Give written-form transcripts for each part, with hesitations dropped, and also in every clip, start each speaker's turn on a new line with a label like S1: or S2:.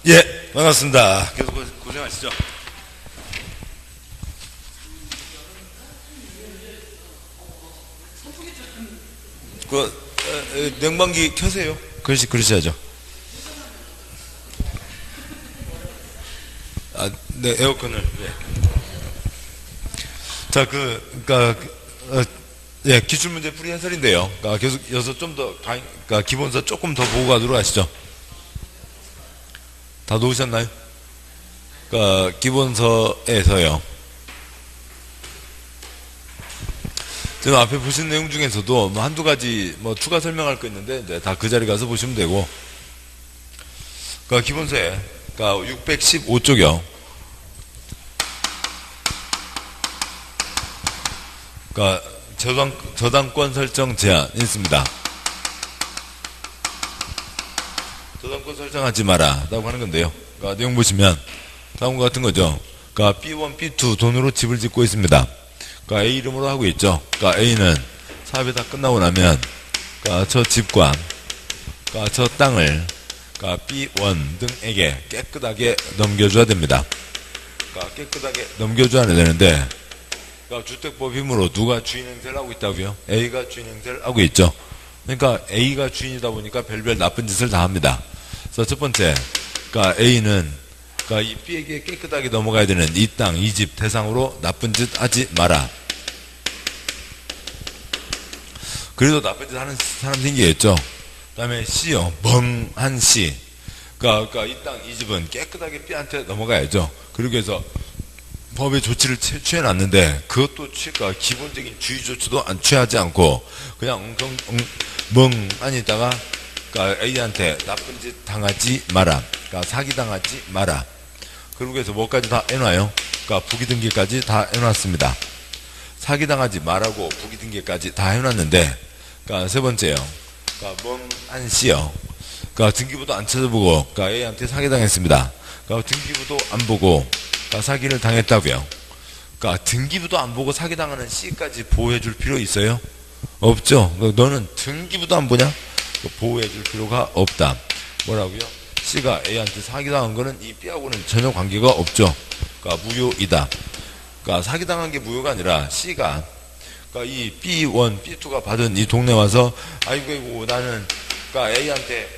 S1: 예, 반갑습니다. 계속 고생하시죠. 냉방기 켜세요. 그러셔야죠. 아, 네, 에어컨을. 네. 자, 예, 기출문제 풀이 해설인데요. 계속 여기서 좀 더, 기본서 조금 더 보고 가도록 하시죠. 다 놓으셨나요? 기본서에서요. 지금 앞에 보신 내용 중에서도 뭐 한두 가지 추가 설명할 거 있는데, 이제 다 그 자리 가서 보시면 되고. 기본서에, 615쪽이요. 저당권 설정 제한 있습니다. 저당권 설정하지 마라 라고 하는 건데요. 내용 보시면 다음과 같은 거죠. B1, B2 돈으로 집을 짓고 있습니다. A 이름으로 하고 있죠. A는 사업이 다 끝나고 나면 저 집과 저 땅을 B1 등에게 깨끗하게 넘겨줘야 됩니다. 깨끗하게 넘겨줘야 되는데 주택법 힘으로 누가 주인 행세를 하고 있다고요? A가 주인 행세를 하고 있죠. 그러니까 A가 주인이다 보니까 별별 나쁜 짓을 다 합니다. 그래서 첫 번째, A는 이 B에게 깨끗하게 넘어가야 되는 이 땅, 이 집 대상으로 나쁜 짓 하지 마라. 그래도 나쁜 짓 하는 사람 생기겠죠. 그 다음에 C요. 멍한 C. 이 땅, 이 집은 깨끗하게 B한테 넘어가야죠. 그러기 위해서 법의 조치를 취해놨는데 그것도 기본적인 주의 조치도 안 취하지 않고 그냥 멍하니 있다가 A한테 나쁜 짓 당하지 마라. 사기 당하지 마라. 그러고 해서 뭐까지 다 해놔요? 부기등기까지 다 해놨습니다. 사기 당하지 말라고 부기등기까지 다 해놨는데 세 번째요. 멍한 C요. 등기부도 안 찾아보고 A한테 사기 당했습니다. 등기부도 안 보고 사기를 당했다고요. 등기부도 안 보고 사기당하는 C까지 보호해줄 필요 있어요? 없죠. 너는 등기부도 안 보냐? 보호해줄 필요가 없다. 뭐라고요? C가 A한테 사기당한 거는 이 B하고는 전혀 관계가 없죠. 무효이다. 사기당한 게 무효가 아니라 C가 이 B1, B2가 받은 이 동네 와서 아이고 나는 A한테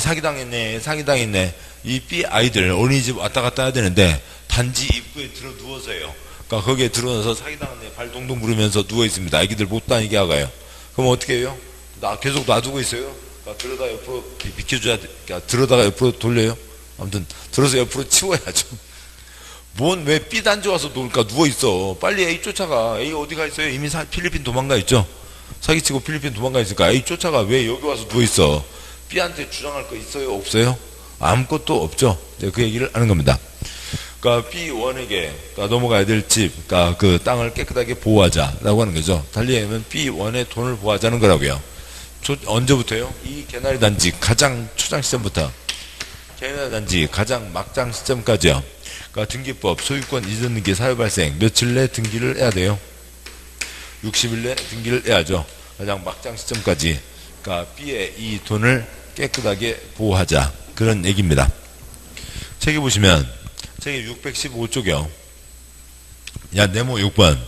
S1: 사기당했네. 이 B 아이들 어린이집 왔다 갔다 해야 되는데 단지 입구에 들어 누워서요. 거기에 들어서 사기당했네 발 동동 부르면서 누워 있습니다. 아기들 못 다니게 하가요. 그럼 어떻게 해요? 계속 놔두고 있어요. 들어다 옆으로 비켜줘야 돼. 들어다가 옆으로 돌려요. 아무튼 들어서 옆으로 치워야죠. 왜 B 단지 와서 누워 있어. 빨리 A 쫓아가. A 어디 가 있어요? 이미 필리핀 도망가 있죠. 사기치고 필리핀 도망가 있으니까 A 쫓아가. 왜 여기 와서 누워 있어? B한테 주장할 거 있어요? 없어요? 아무것도 없죠. 그 얘기를 하는 겁니다. B1에게 넘어가야 될 집, 그 땅을 깨끗하게 보호하자라고 하는 거죠. 달리 하면 B1의 돈을 보호하자는 거라고요. 언제부터요? 이 개나리 단지 가장 초장 시점부터 개나리 단지 가장 막장 시점까지요. 등기법, 소유권 이전 등기 사유 발생 며칠 내 등기를 해야 돼요? 60일 내 등기를 해야죠. 가장 막장 시점까지 B의 이 돈을 깨끗하게 보호하자. 그런 얘기입니다. 책에 보시면 책의 615쪽이요. 네모 6번,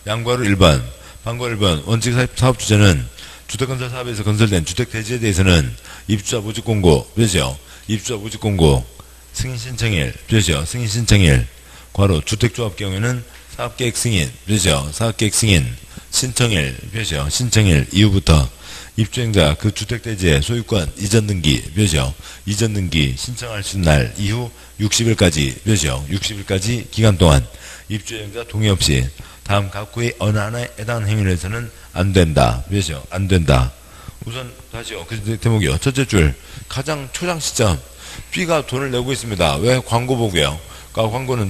S1: 양과로 1번, 방과 1번 원칙 사업 주제는 주택건설 사업에서 건설된 주택 대지에 대해서는 입주자 모집 공고, 그렇죠? 입주자 모집 공고, 승인 신청일, 그렇죠? 승인 신청일, 괄호 주택조합 경우에는 사업계획 승인, 그렇죠? 사업계획 승인, 신청일, 그렇죠? 신청일 이후부터 입주행자 그 주택대지의 소유권 이전 등기, 그렇죠? 이전 등기 신청할 수 있는 날 이후 60일까지, 그렇죠? 60일까지 기간 동안 입주행자 동의 없이 다음 각후의 어느 하나에 해당하는 행위를 해서는 안 된다. 그렇죠? 안 된다. 우선 다시요. 그 대목이요. 첫째 줄 가장 초장 시점 B가 돈을 내고 있습니다. 왜? 광고 보고요. 광고는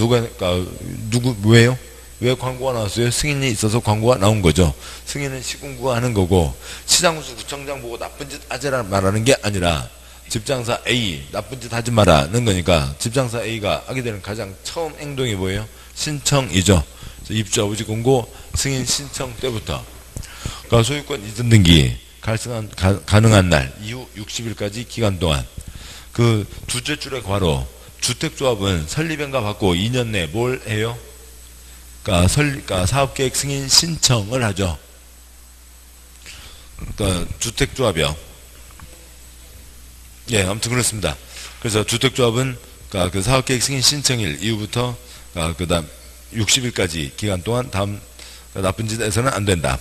S1: 왜요? 왜 광고가 나왔어요? 승인이 있어서 광고가 나온 거죠. 승인은 시군구가 하는 거고 시장군수 구청장 보고 나쁜 짓 하지라 말하는 게 아니라 집장사 A 나쁜 짓 하지 마라는 거니까 집장사 A가 하게 되는 가장 처음 행동이 뭐예요? 신청이죠. 입주자 모집 공고 승인 신청 때부터 소유권 이전 등기 가능한 날 이후 60일까지 기간 동안 그 두째 줄의 괄호 주택조합은 설립행가 받고 2년 내 뭘 해요? 그러니까 사업계획 승인 신청을 하죠. 그러니까 주택조합이요. 예, 아무튼 그렇습니다. 그래서 주택조합은 그러니까 그 사업계획 승인 신청일 이후부터 그다음 60일까지 기간 동안 다음 나쁜 짓 해서는 안 된다.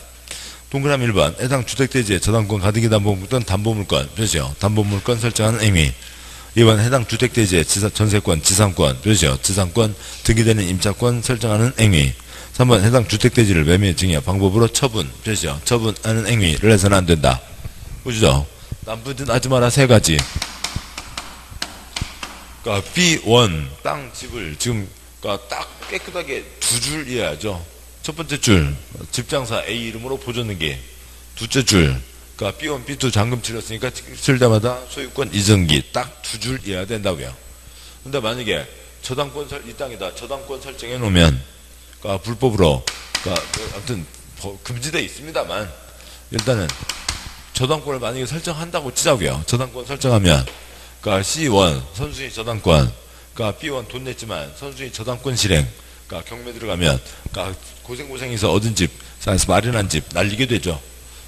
S1: 동그라미 1번 해당 주택대지의 저당권 가등기 담보물건 담보물건 표시요. 담보물건 설정하는 행위. 2번 해당 주택대지의 전세권 지상권 표시요. 지상권 등기되는 임차권 설정하는 행위. 3번 해당 주택대지를 매매 증여 방법으로 처분 표시요. 처분하는 행위를 해서는 안 된다. 보시죠. 나쁜 짓 하지 마라 세 가지. 그러니까 B1 땅 집을 지금 그러니까 딱 깨끗하게 두 줄 이해하죠. 첫 번째 줄 집장사 A 이름으로 보존등기. 둘째 줄 그러니까 B1, B2 잔금 치렀으니까 칠 때마다 소유권 이전기 딱 두 줄 이해야 된다고요. 근데 만약에 저당권 이 땅이다 저당권 설정해 놓으면 그러니까 불법으로 그러니까 아무튼 금지되어 있습니다만 일단은 저당권을 만약에 설정한다고 치자고요. 저당권 설정하면 그러니까 C1 선순위 저당권 그러니까 B1 돈 냈지만 선순위 저당권 실행 그러니까 경매 들어가면 그러니까 고생고생해서 얻은 집 마련한 집 날리게 되죠.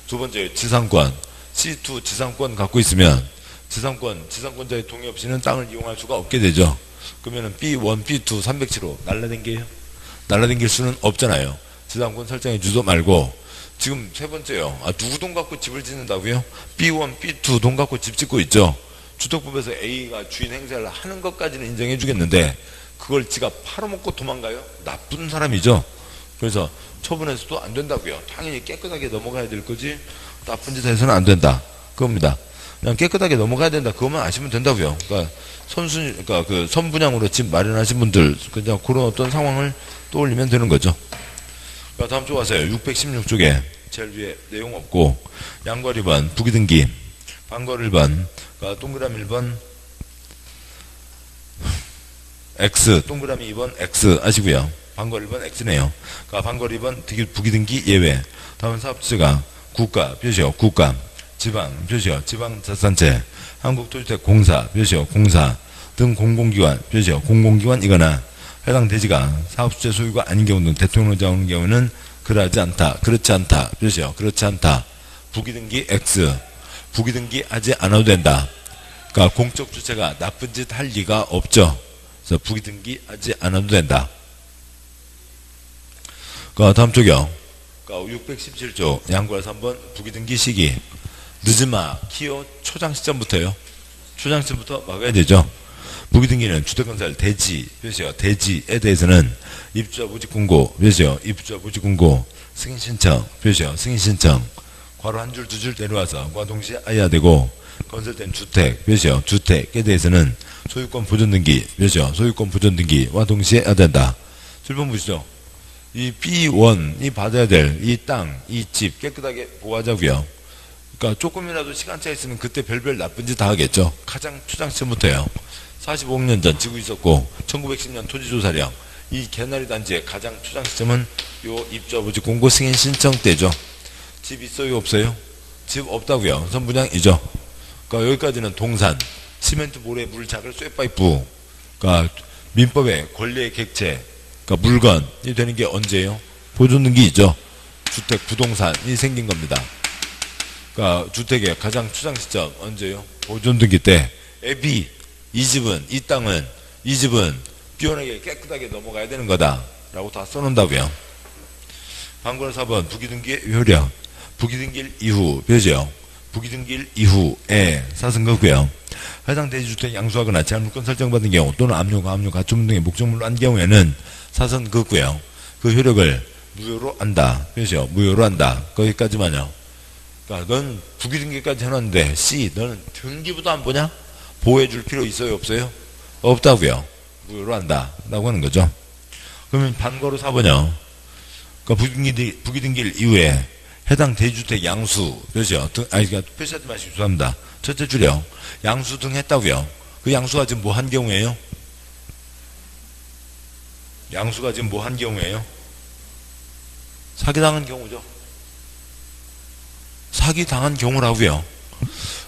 S1: 두 번째 지상권 C2 지상권 갖고 있으면 지상권자의 동의 없이는 땅을 이용할 수가 없게 되죠. 그러면은 B1, B2 307호 날라댕겨요? 날라댕길 수는 없잖아요. 지상권 설정해 주도 말고 지금 세 번째요. 누구 돈 갖고 집을 짓는다고요? B1, B2 돈 갖고 집 짓고 있죠. 주택법에서 A가 주인 행세를 하는 것까지는 인정해 주겠는데 그걸 지가 팔아먹고 도망가요? 나쁜 사람이죠. 그래서 처분해서도 안 된다고요. 당연히 깨끗하게 넘어가야 될 거지 나쁜 짓 해서는 안 된다. 그겁니다. 그냥 깨끗하게 넘어가야 된다. 그것만 아시면 된다고요. 그러니까 그러니까 그 선분양으로 집 마련하신 분들 그냥 그런 어떤 상황을 떠올리면 되는 거죠. 그러니까 다음 쪽 가세요. 616쪽에 제일 위에 내용 없고 양괄 2번 부기등기 반괄 1번 그러니까 동그라미 1번 X 동그라미 2번 X 아시고요. 반괄 1번 X네요. 그러니까 반괄 2번 부기등기 예외. 다음 사업주체가 국가 표시요. 국가 지방 표시요. 지방자산체 한국토지택공사 표시요. 공사 등 공공기관 표시요. 공공기관이거나 해당 대지가 사업주체 소유가 아닌 경우 등 대통령을 정하는 경우는 그러하지 않다. 그렇지 않다. 표시요. 그렇지 않다. 부기등기 X 부기등기 하지 않아도 된다. 그러니까 공적 주체가 나쁜 짓 할 리가 없죠. 그래서 부기등기 하지 않아도 된다. 그 다음 쪽이요. 617조 양괄 3번 부기등기 시기 늦은마 키오 초장 시점부터요. 초장 시점부터 막아야 되죠. 부기등기는 주택건설 대지 표시요. 대지에 대해서는 입주자 모집공고 표시요. 입주자 모집공고 승인신청 표시요. 승인신청 괄호 한 줄 두 줄 내려와서 과 동시에 해야 되고 건설된 주택 표시요. 주택에 대해서는 소유권 보존등기 표시요. 소유권 보존등기와 동시에 해야 된다. 7번 보시죠. 이 B1이 받아야 될 이 땅, 이 집 깨끗하게 보호하자고요. 그러니까 조금이라도 시간차 있으면 그때 별별 나쁜 짓 다 하겠죠. 가장 초장 시점부터요. 45년 전 지구 있었고 1910년 토지조사령 이 개나리 단지의 가장 초장 시점은 요 입주자 모집 공고 승인 신청 때죠. 집 있어요 없어요? 집 없다고요. 선분양이죠. 그러니까 여기까지는 동산, 시멘트 모래 물작을 쇠파이프 그러니까 민법의 권리의 객체 그러니까 물건이 되는 게 언제예요? 보존등기 있죠. 주택 부동산이 생긴 겁니다. 그러니까 주택의 가장 추장 시점 언제요? 보존등기 때. B 이 집은 이 땅은 이 집은 비워내게 깨끗하게 넘어가야 되는 거다 라고 다 써놓는다고요. 반괄 4번 부기등기의 효력 부기등기일 이후 표시요. 부기등기일 이후에 사승거고요. 해당 대지주택 양수하거나 제한물권 설정받은 경우 또는 압류, 가압류, 가처분 등의 목적물로 한 경우에는 사선 긋고요. 그 효력을 무효로 한다. 표시요. 무효로 한다. 거기까지만요. 그러니까 넌 부기등기까지 해놨는데 C 너는 등기부도 안 보냐? 보호해줄 필요 있어요 없어요? 없다고요. 무효로 한다. 라고 하는 거죠. 그러면 반괄호 4번요. 그러니까 부기등기일 이후에 해당 대주택 양수 표시요. 그러니까 표시하지 마시고 죄송합니다. 첫째 줄이요. 양수 등 했다고요. 그 양수가 지금 뭐 한 경우예요? 양수가 지금 뭐 한 경우예요? 사기당한 경우죠. 사기당한 경우라고요.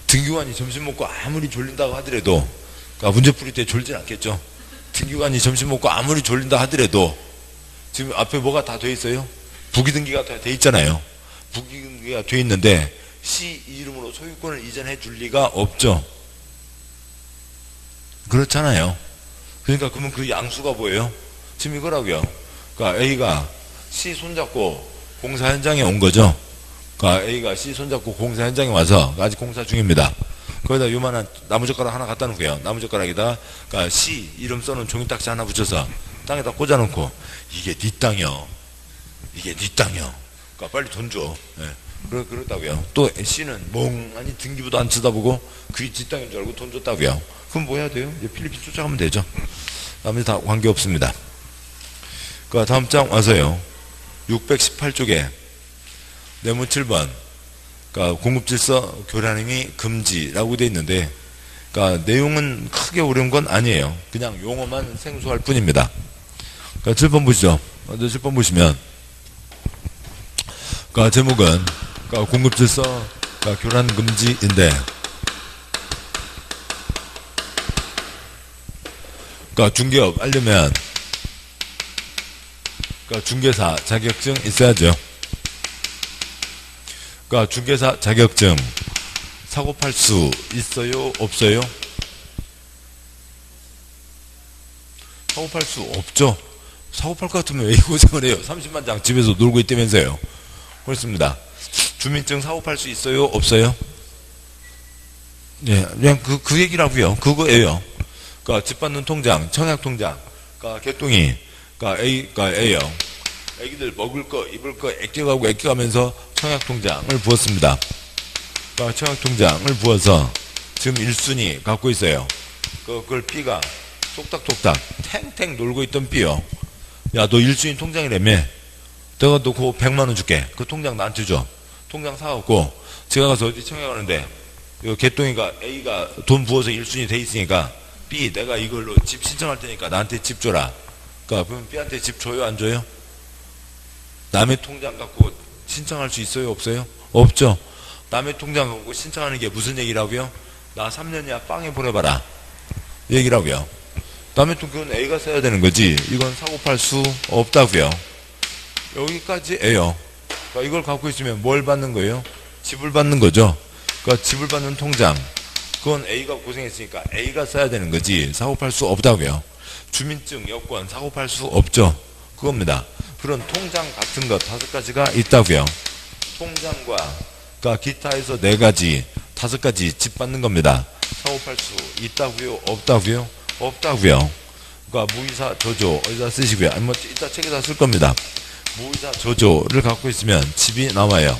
S1: 등기관이 점심 먹고 아무리 졸린다고 하더라도 그러니까 문제 풀이 때 졸진 않겠죠. 등기관이 점심 먹고 아무리 졸린다 하더라도 지금 앞에 뭐가 다 돼 있어요? 부기등기가 다 돼 있잖아요. 부기등기가 돼 있는데 시 이름으로 소유권을 이전해 줄 리가 없죠. 그렇잖아요. 그러니까 그러면 그 양수가 뭐예요? 지금 이거라고요. 그러니까 A가 C 손잡고 공사 현장에 온 거죠. 그러니까 A가 C 손잡고 공사 현장에 와서 아직 공사 중입니다. 거기다 요만한 나무젓가락 하나 갖다 놓고요. 나무젓가락에다 그러니까 C 이름 써놓은 종이딱지 하나 붙여서 땅에다 꽂아놓고 이게 네 땅이요. 이게 네 땅이요. 그러니까 빨리 돈 줘. 예. 그렇다고요. 또 C는 멍하니 등기부도 안 쳐다보고 그게 네 땅인 줄 알고 돈 줬다고요. 그럼 뭐 해야 돼요? 이제 필리핀 쫓아가면 되죠. 나머지 다 관계없습니다. 그 다음 장 와서요. 618쪽에 내문 7번 그러니까 공급질서 교란행위 금지라고 되어 있는데 그러니까 내용은 크게 어려운 건 아니에요. 그냥 용어만 생소할 뿐입니다. 그러니까 7번 보시죠. 먼저 7번 보시면 그러니까 제목은 그러니까 공급질서 그러니까 교란 금지인데 그러니까 중개업 하려면 그러니까 중개사 자격증 있어야죠. 그러니까 중개사 자격증 사고 팔 수 있어요? 없어요? 사고 팔 수 없죠. 사고 팔 것 같으면 왜 고생을 해요? 30만 장 집에서 놀고 있다면서요. 그렇습니다. 주민증 사고 팔 수 있어요? 없어요? 예, 그냥 그 얘기라고요. 그거예요. 그러니까 집 받는 통장, 청약 통장, 그러니까 개똥이, 그러니까 A요. 애기들 먹을 거, 입을 거 애껴가면서 청약 통장을 부었습니다. 그러니까 청약 통장을 부어서 지금 1순위 갖고 있어요. 그걸 B가 쏙닥쏙닥 탱탱 놀고 있던 B요. 야, 너 1순위 통장이라며? 내가 너 그거 100만원 줄게. 그 통장 나한테 줘. 통장 사갖고 제가 가서 어디 청약하는데 이 개똥이가 A가 돈 부어서 1순위 돼 있으니까 B 내가 이걸로 집 신청할 테니까 나한테 집 줘라. 그러니까 그럼 B한테 집 줘요? 안 줘요? 남의 통장 갖고 신청할 수 있어요? 없어요? 없죠. 남의 통장 갖고 신청하는 게 무슨 얘기라고요? 나 3년이야 빵에 보내봐라 얘기라고요. 남의 통장은 그건 A가 써야 되는 거지 이건 사고 팔 수 없다고요. 여기까지예요. 그러니까 이걸 갖고 있으면 뭘 받는 거예요? 집을 받는 거죠. 그러니까 집을 받는 통장 그건 A가 고생했으니까 A가 써야 되는 거지 사고 팔 수 없다고요. 주민증, 여권 사고 팔 수 없죠. 그겁니다. 그런 통장 같은 것 5가지가 있다고요. 통장과 그러니까 기타에서 4가지, 5가지 집 받는 겁니다. 사고 팔 수 있다고요? 없다고요? 없다고요. 그러니까 무이사 저조 어디다 쓰시고요. 아니 뭐 이따 책에다 쓸 겁니다. 무이사 저조를 갖고 있으면 집이 나와요.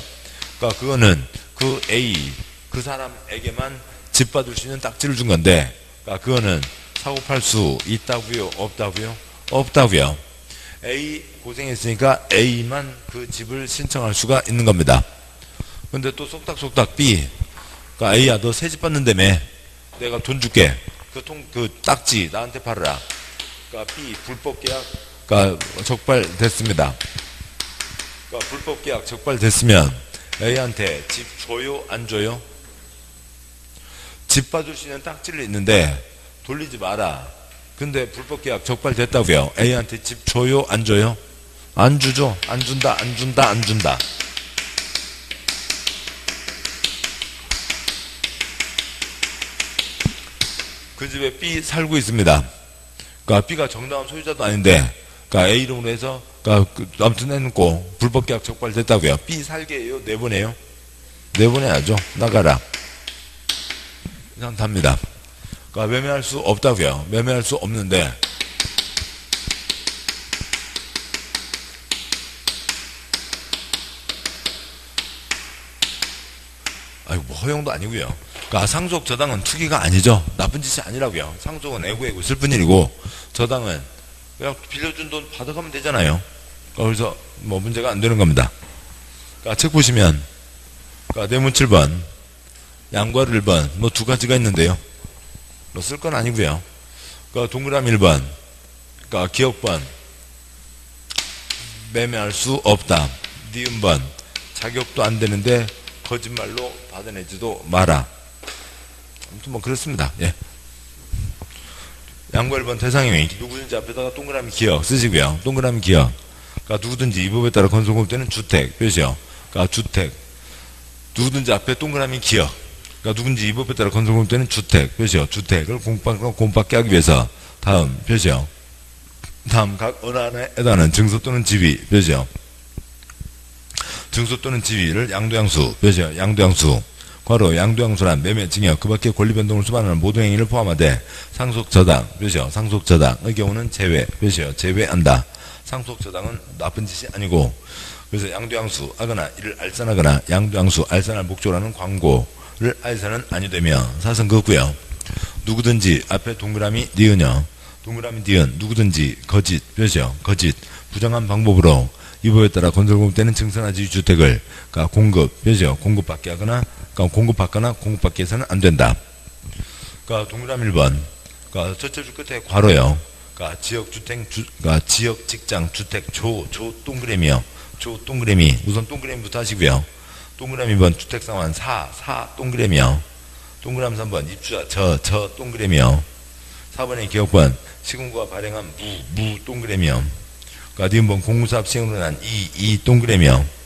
S1: 그러니까 그거는 그 A 그 사람에게만 집 받을 수 있는 딱지를 준 건데 그러니까 그거는 사고 팔 수 있다고요? 없다고요? 없다고요. A 고생했으니까 A만 그 집을 신청할 수가 있는 겁니다. 근데 또 쏙닥쏙닥 B 그러니까 A야 너 새 집 받는다며 내가 돈 줄게 그 딱지 나한테 팔아라. 그러니까 B 불법 계약 그러니까 적발됐습니다. 그러니까 불법 계약 적발됐으면 A한테 집 줘요? 안 줘요? 집 받을 수 있는 딱지를 있는데 돌리지 마라. 근데 불법 계약 적발됐다고요. A한테 집 줘요? 안 줘요? 안 주죠. 안 준다. 안 준다. 안 준다. 그 집에 B 살고 있습니다. 그러니까 B가 정당한 소유자도 아닌데 그러니까 A 이름으로 해서 그러니까 아무튼 해놓고 불법 계약 적발됐다고요. B 살게 해요? 내보내요? 내보내야죠. 나가라. 그냥 답니다. 그러니까 매매할 수 없다고요. 매매할 수 없는데 아이고 뭐 허용도 아니고요. 그러니까 상속 저당은 투기가 아니죠. 나쁜 짓이 아니라고요. 상속은 애고애고 있을 뿐이고 저당은 그냥 빌려준 돈 받아가면 되잖아요. 그래서 뭐 문제가 안 되는 겁니다. 그러니까 책 보시면 그러니까 내문 7번 양괄 1번 뭐 2가지가 있는데요. 뭐 쓸 건 아니고요. 그러니까 동그라미 1번 그러니까 기억번 매매할 수 없다. 니은번 자격도 안 되는데 거짓말로 받아내지도 마라. 아무튼 뭐 그렇습니다. 예. 양보 1번 대상행위. 누구든지 앞에다가 동그라미 기억 쓰시고요. 동그라미 기억. 그러니까 누구든지 이 법에 따라 건설공급되는 주택 표시요. 그러니까 주택. 누구든지 앞에 동그라미 기억. 그러니까 누구든지 이 법에 따라 건설공급되는 주택 표시요. 주택을 공급받게 하기 위해서 다음 표시요. 다음 각 어느 하나에 해당하는 증서 또는 지위 표시요. 증서 또는 지위를 양도양수 표시요. 양도양수. 괄호 양도양수란 매매, 증여, 그 밖의 권리 변동을 수반하는 모든 행위를 포함하되 상속저당 표시요. 상속저당의 경우는 제외 표시요. 제외한다. 상속저당은 나쁜 짓이 아니고 그래서 양도양수 하거나 이를 알선하거나 양도양수 알선할 목적으로 하는 광고를 알선은 아니되며 사선 그었고요. 누구든지 앞에 동그라미 니은요. 동그라미 니은 누구든지 거짓 표시요. 거짓 부정한 방법으로 이 법에 따라 건설공급되는 증선화 지위 주택을 그러니까 공급 표시요. 공급받게 하거나 그러니까 공급받거나 공급받게 해서는 안 된다. 그러니까 동그라미 1번 그러니까 첫째 줄 끝에 괄호요. 그러니까 지역주택 그러니까 지역 직장 주택 조 동그라미요. 조 동그라미 우선 동그라미부터 하시고요. 동그라미 2번 주택상환 사 동그라미요. 동그라미 3번 입주자 저 동그라미요. 4번의 기업권 시군구가 발행한 무 동그라미요. 그러니까 니은번 공무사업 시행으로 난 이 동그라미요.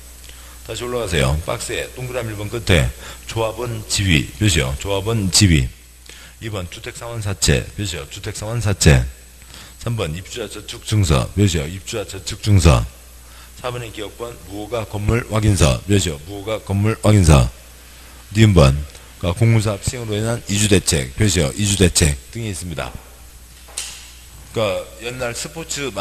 S1: 다시 올라가세요. 박스에 동그라미 1번 끝에 조합원 지위 표시요. 조합원 지위. 2번 주택상환 사채 표시요. 주택상환 사채. 3번 입주자 저축증서 표시요. 입주자 저축증서. 4번의 기업권 무허가 건물 확인서 표시요. 무허가 건물 확인서. 니은번 그러니까 공무사업 시행으로 인한 이주대책 표시요. 이주대책 등이 있습니다. 그러니까 옛날 스포츠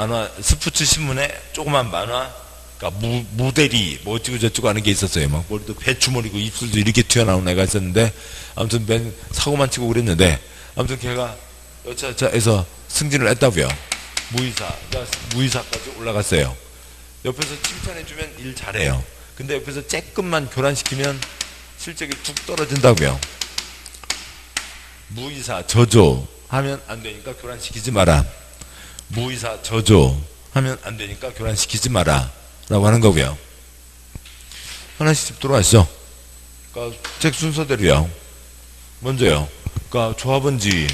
S1: 신문에 조그만 만화 그러니까 무대리 뭐 어찌고 저찌고 하는 게 있었어요. 막 머리도 배추머리고 입술도 이렇게 튀어나오는 애가 있었는데 아무튼 맨 사고만 치고 그랬는데 아무튼 걔가 여차여차해서 승진을 했다고요. 무이사까지 올라갔어요. 옆에서 칭찬해주면 일 잘해요. 근데 옆에서 쬐끔만 교란시키면 실적이 툭 떨어진다고요. 무이사 저조 하면 안 되니까 교란시키지 마라. 무이사 저조 하면 안 되니까 교란시키지 마라 라고 하는 거고요. 하나씩 짚도록 하시죠. 그러니까 책 순서대로요. 먼저요. 그러니까 조합원 지위.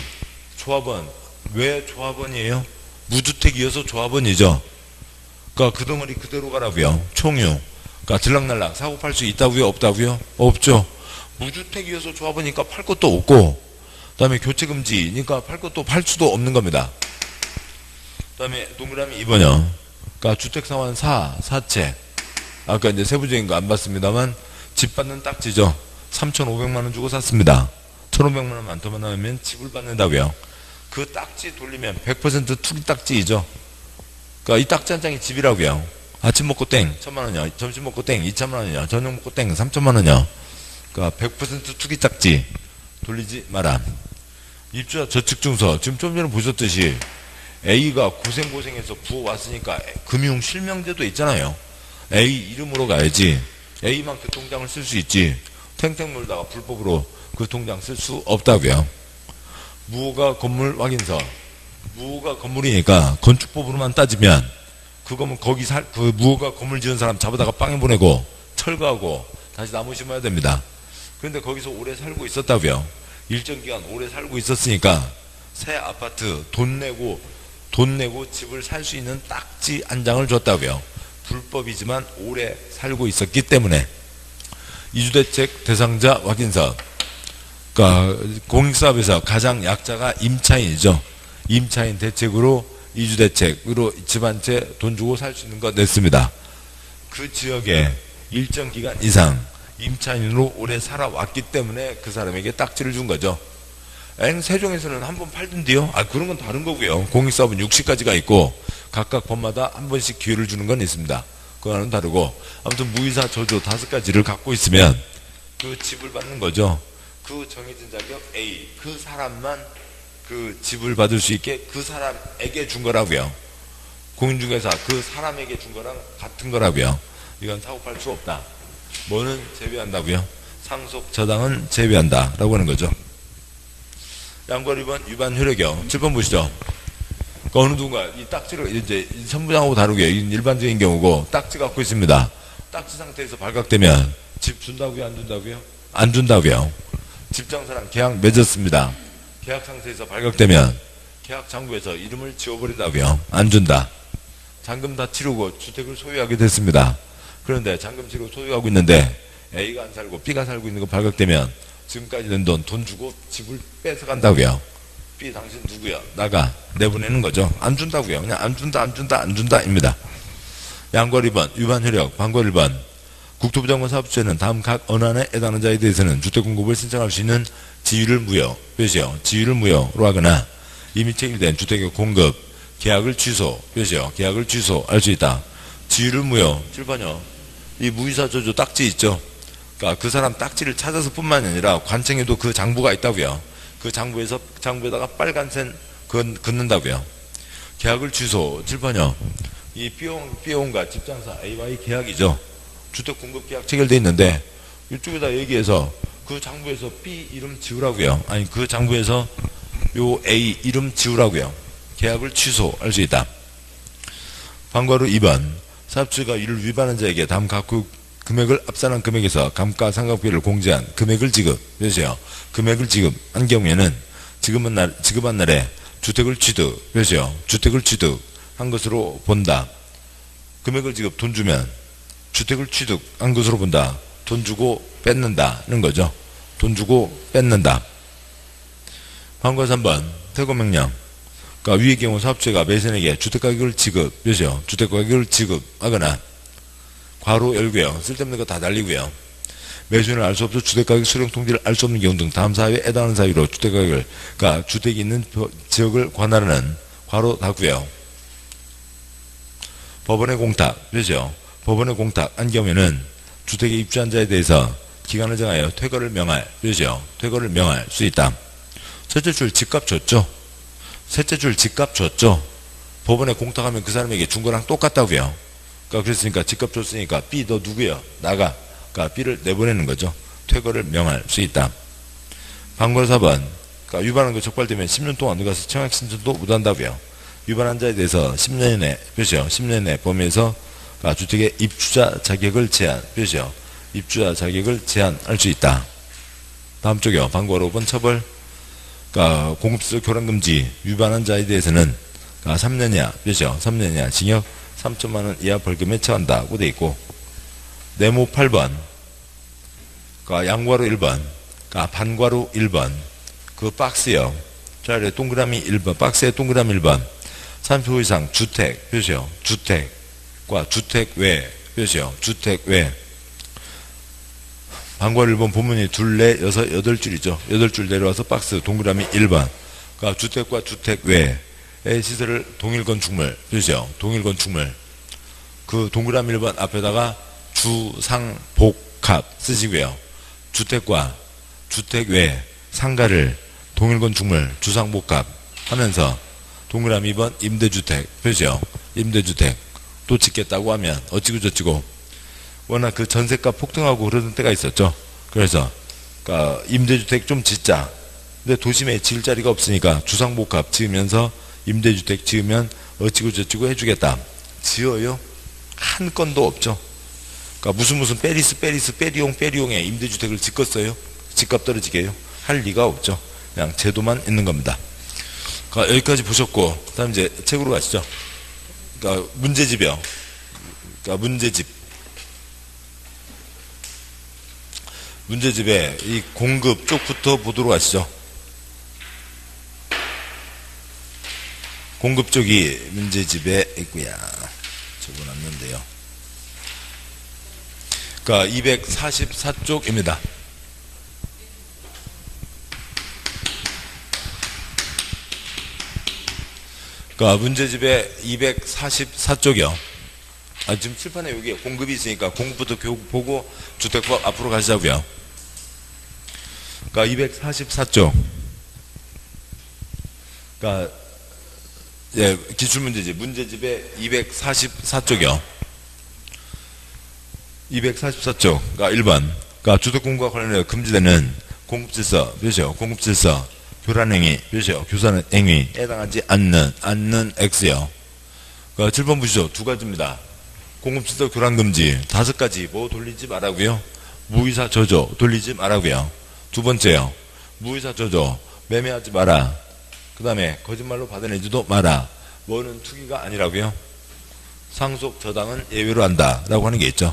S1: 조합원. 왜 조합원이에요? 무주택이어서 조합원이죠. 그러니까 그 덩어리 그대로 가라고요. 총유. 그러니까 들락날락 사고 팔 수 있다고요? 없다고요? 없죠. 무주택이어서 조합원이니까 팔 것도 없고 그 다음에 교체금지니까 팔 것도 팔 수도 없는 겁니다. 그 다음에 동그라미 2번이요. 그러니까 주택상환 사채. 아까 이제 세부적인 거 안 봤습니다만 집 받는 딱지죠. 3,500만원 주고 샀습니다. 1,500만원만 더 나오면 집을 받는다고요. 그 딱지 돌리면 100% 투기 딱지이죠. 그러니까 이 딱지 한 장이 집이라고요. 아침 먹고 땡 1,000만원이요. 점심 먹고 땡 2,000만원이요. 저녁 먹고 땡 3,000만원이요. 그러니까 100% 투기 딱지 돌리지 마라. 입주자 저축증서 지금 좀 전에 보셨듯이 A가 고생해서 부어왔으니까 금융 실명제도 있잖아요. A 이름으로 가야지. A만 그 통장을 쓸 수 있지. 탱탱 물다가 불법으로 그 통장 쓸 수 없다고요. 무허가 건물 확인서. 무허가 건물이니까 건축법으로만 따지면 그거면 거기 그 무허가 건물 지은 사람 잡아다가 빵에 보내고 철거하고 다시 나무 심어야 됩니다. 그런데 거기서 오래 살고 있었다고요. 일정 기간 오래 살고 있었으니까 새 아파트 돈 내고 집을 살 수 있는 딱지 한 장을 줬다고요. 불법이지만 오래 살고 있었기 때문에. 이주대책 대상자 확인서. 그러니까 공익사업에서 가장 약자가 임차인이죠. 임차인 대책으로 이주대책으로 집 한 채 돈 주고 살 수 있는 거 냈습니다. 그 지역에 일정 기간 이상 임차인으로 오래 살아왔기 때문에 그 사람에게 딱지를 준 거죠. 세종에서는 한 번 팔던데요. 그런 건 다른 거고요. 공익사업은 60가지가 있고 각각 법마다 한 번씩 기회를 주는 건 있습니다. 그거는 다르고 아무튼 무이사 저조 5가지를 갖고 있으면 그 집을 받는 거죠. 그 정해진 자격 A 그 사람만 그 집을 받을 수 있게 그 사람에게 준 거라고요. 공인중개사 그 사람에게 준 거랑 같은 거라고요. 이건 사고 팔 수 없다. 뭐는 제외한다고요? 상속저당은 제외한다 라고 하는 거죠. 양과 2번 위반 효력이요. 7번 보시죠. 그러니까 어느 누군가 이 딱지를 이제 선부장하고 다르게 일반적인 경우고 딱지 갖고 있습니다. 딱지 상태에서 발각되면 집 준다고요? 안 준다고요? 안 준다고요. 집장사랑 계약 맺었습니다. 계약 상태에서 발각되면 계약 장부에서 이름을 지워버리다고요. 안 준다. 잔금 다 치르고 주택을 소유하게 됐습니다. 그런데 잔금 치르고 소유하고 있는데 A가 안 살고 B가 살고 있는 거 발각되면 지금까지 낸 돈 주고 집을 뺏어간다고요. B 당신 누구야? 나가. 내보내는 거죠. 안 준다고요. 그냥 안 준다입니다. 양과 2번 위반 효력. 방과 1번 국토부 장관 사업주체는 다음 각 언안에 해당하는 자에 대해서는 주택 공급을 신청할 수 있는 지위를 무효. 몇이요? 지위를 무효로 하거나 이미 체결된 주택의 공급 계약을 취소. 몇이요? 계약을 취소할 수 있다. 지위를 무효. 7번요. 이 무이사 저조 딱지 있죠. 그러니까 그 사람 딱지를 찾아서 뿐만 아니라 관청에도 그 장부가 있다고요. 그 장부에다가 빨간 線긋는다고요. 계약을 취소. 7번요. 이 B용과 집장사 A와의 계약이죠. 주택 공급 계약 체결돼 있는데 이쪽에다 얘기해서 그 장부에서 B 이름 지우라고요. 아니 그 장부에서 요 A 이름 지우라고요. 계약을 취소할 수 있다. 방과로 2번 사업주가 이를 위반한 자에게 다음 각 금액을 압산한 금액에서 감가상각비를 공제한 금액을 지급해주세요. 금액을 지급한 경우에는 지급한 날에 주택을 취득해주세요. 주택을 취득한 것으로 본다. 금액을 지급 돈 주면 주택을 취득한 것으로 본다. 돈 주고 뺏는다는 거죠. 돈 주고 뺏는다. 방과 3번 퇴거명령. 그러니까 위의 경우 사업주가 매수인에게 주택가격을 지급해주세요. 주택가격을 지급하거나 괄호 열고요. 쓸데없는 거 다 달리고요. 매수인을 알 수 없어 주택가격 수령 통지를 알 수 없는 경우 등 다음 사유에 해당하는 사유로 주택가격을 그러니까 주택이 있는 지역을 관할하는 괄호 닫고요. 법원의 공탁. 그렇죠? 법원의 공탁한 경우에는 주택에 입주한 자에 대해서 기간을 정하여 퇴거를 명할. 그렇죠? 퇴거를 명할 수 있다. 첫째 줄 집값 줬죠? 셋째 줄 집값 줬죠? 법원에 공탁하면 그 사람에게 준 거랑 똑같다고요. 그러니까 그랬으니까 집값 줬으니까 B 너 누구야? 나가. 그러니까 B를 내보내는 거죠. 퇴거를 명할 수 있다. 방과 4번 그러니까 위반한 거 적발되면 10년 동안 누가서 청약 신청도 못한다고요. 위반한 자에 대해서 10년 이내 몇이요? 10년 이내 범위에서 그러니까 주택의 입주자 자격을 제한 몇이요? 입주자 자격을 제한할 수 있다. 다음 쪽이요. 방과 5번 처벌 그러니까 공급시설 교란금지 위반한 자에 대해서는 그러니까 3년 이하 몇이요? 3년 이하 징역 3천만원 이하 벌금에 처한다고 돼 있고 네모 8번 그러니까 양괄호 1번 그러니까 반괄호 1번 그 박스요. 자리에 동그라미 1번 박스에 동그라미 1번 30호 이상 주택 몇이요? 주택과 주택 외 몇이요? 주택 외 반괄호 1번 본문이 둘, 넷, 여섯, 8줄이죠. 8줄 내려와서 박스 동그라미 1번 그러니까 주택과 주택 외 시설을 동일 건축물, 그죠? 동일 건축물. 그 동그라미 1번 앞에다가 주상복합 쓰시고요. 주택과 주택 외 상가를 동일 건축물, 주상복합 하면서 동그라미 2번 임대주택, 그죠? 임대주택 또 짓겠다고 하면 어찌고 저찌고 워낙 그 전세가 폭등하고 그러던 때가 있었죠. 그래서 그러니까 임대주택 좀 짓자. 근데 도심에 지을 자리가 없으니까 주상복합 지으면서 임대주택 지으면 어찌고 저찌고 해주겠다. 지어요? 한 건도 없죠. 그러니까 무슨 페리용에 임대주택을 짓겠어요? 집값 떨어지게요? 할 리가 없죠. 그냥 제도만 있는 겁니다. 그러니까 여기까지 보셨고 다음 이제 책으로 가시죠. 그러니까 문제집이요. 그러니까 문제집의 이 공급 쪽부터 보도록 하시죠. 공급 쪽이 문제집에 있고요. 적어놨는데요. 그러니까 244쪽입니다. 그러니까 문제집에 244쪽이요. 지금 칠판에 여기 공급이 있으니까 공급부터 보고 주택법 앞으로 가시자고요. 그러니까 244쪽. 그러니까 예, 기출문제집, 문제집의 244쪽이요. 244쪽, 그러니까 1번. 그러니까 주택공급과 관련해 금지되는 공급질서, 몇이요? 공급질서, 교란행위, 몇이요? 교산행위에 해당하지 않는 X요. 그러니까 7번 보시죠. 두 가지입니다. 공급질서 교란금지, 5가지, 뭐 돌리지 말라고요? 무이사 저조, 돌리지 말라고요. 두 번째요. 무이사 저조, 매매하지 마라. 그 다음에 거짓말로 받아내지도 마라. 뭐는 투기가 아니라고요? 상속 저당은 예외로 한다 라고 하는 게 있죠.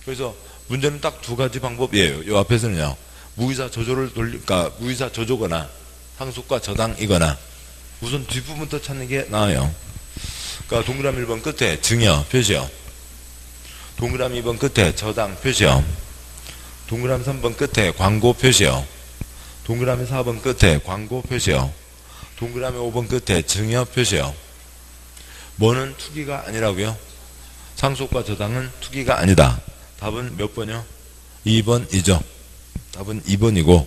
S1: 그래서 문제는 딱 두 가지 방법이에요. 요 앞에서는요, 무이사 저조를 그러니까 무이사 저조거나 상속과 저당이거나 우선 뒷부분부터 찾는 게 나아요. 그러니까 동그라미 1번 끝에 증여 표시요, 동그라미 2번 끝에 저당 표시요, 동그라미 3번 끝에 광고 표시요, 동그라미 4번 끝에 광고 표시요, 동그라미 5번 끝에 증여 표시요. 뭐는 투기가 아니라고요? 상속과 저당은 투기가 아니다. 답은 몇 번이요? 2번이죠. 답은 2번이고,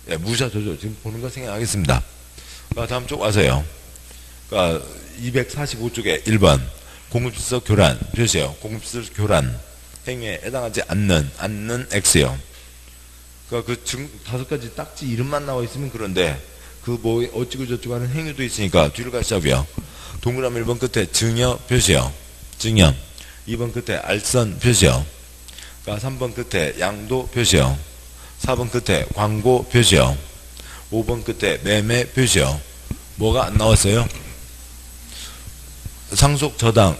S1: 예, 무사 저조 지금 보는 거 생각하겠습니다. 다음 쪽 와서요. 245쪽에 1번 공급질서 교란 표시요. 공급질서 교란 행위에 해당하지 않는 X요. 그 다섯 가지 딱지 이름만 나와 있으면 그런데 그 뭐 어찌고 저찌고 하는 행위도 있으니까 뒤를 가시자고요. 동그라미 1번 끝에 증여 표시요. 증여. 2번 끝에 알선 표시요. 3번 끝에 양도 표시요. 4번 끝에 광고 표시요. 5번 끝에 매매 표시요. 뭐가 안 나왔어요? 상속 저당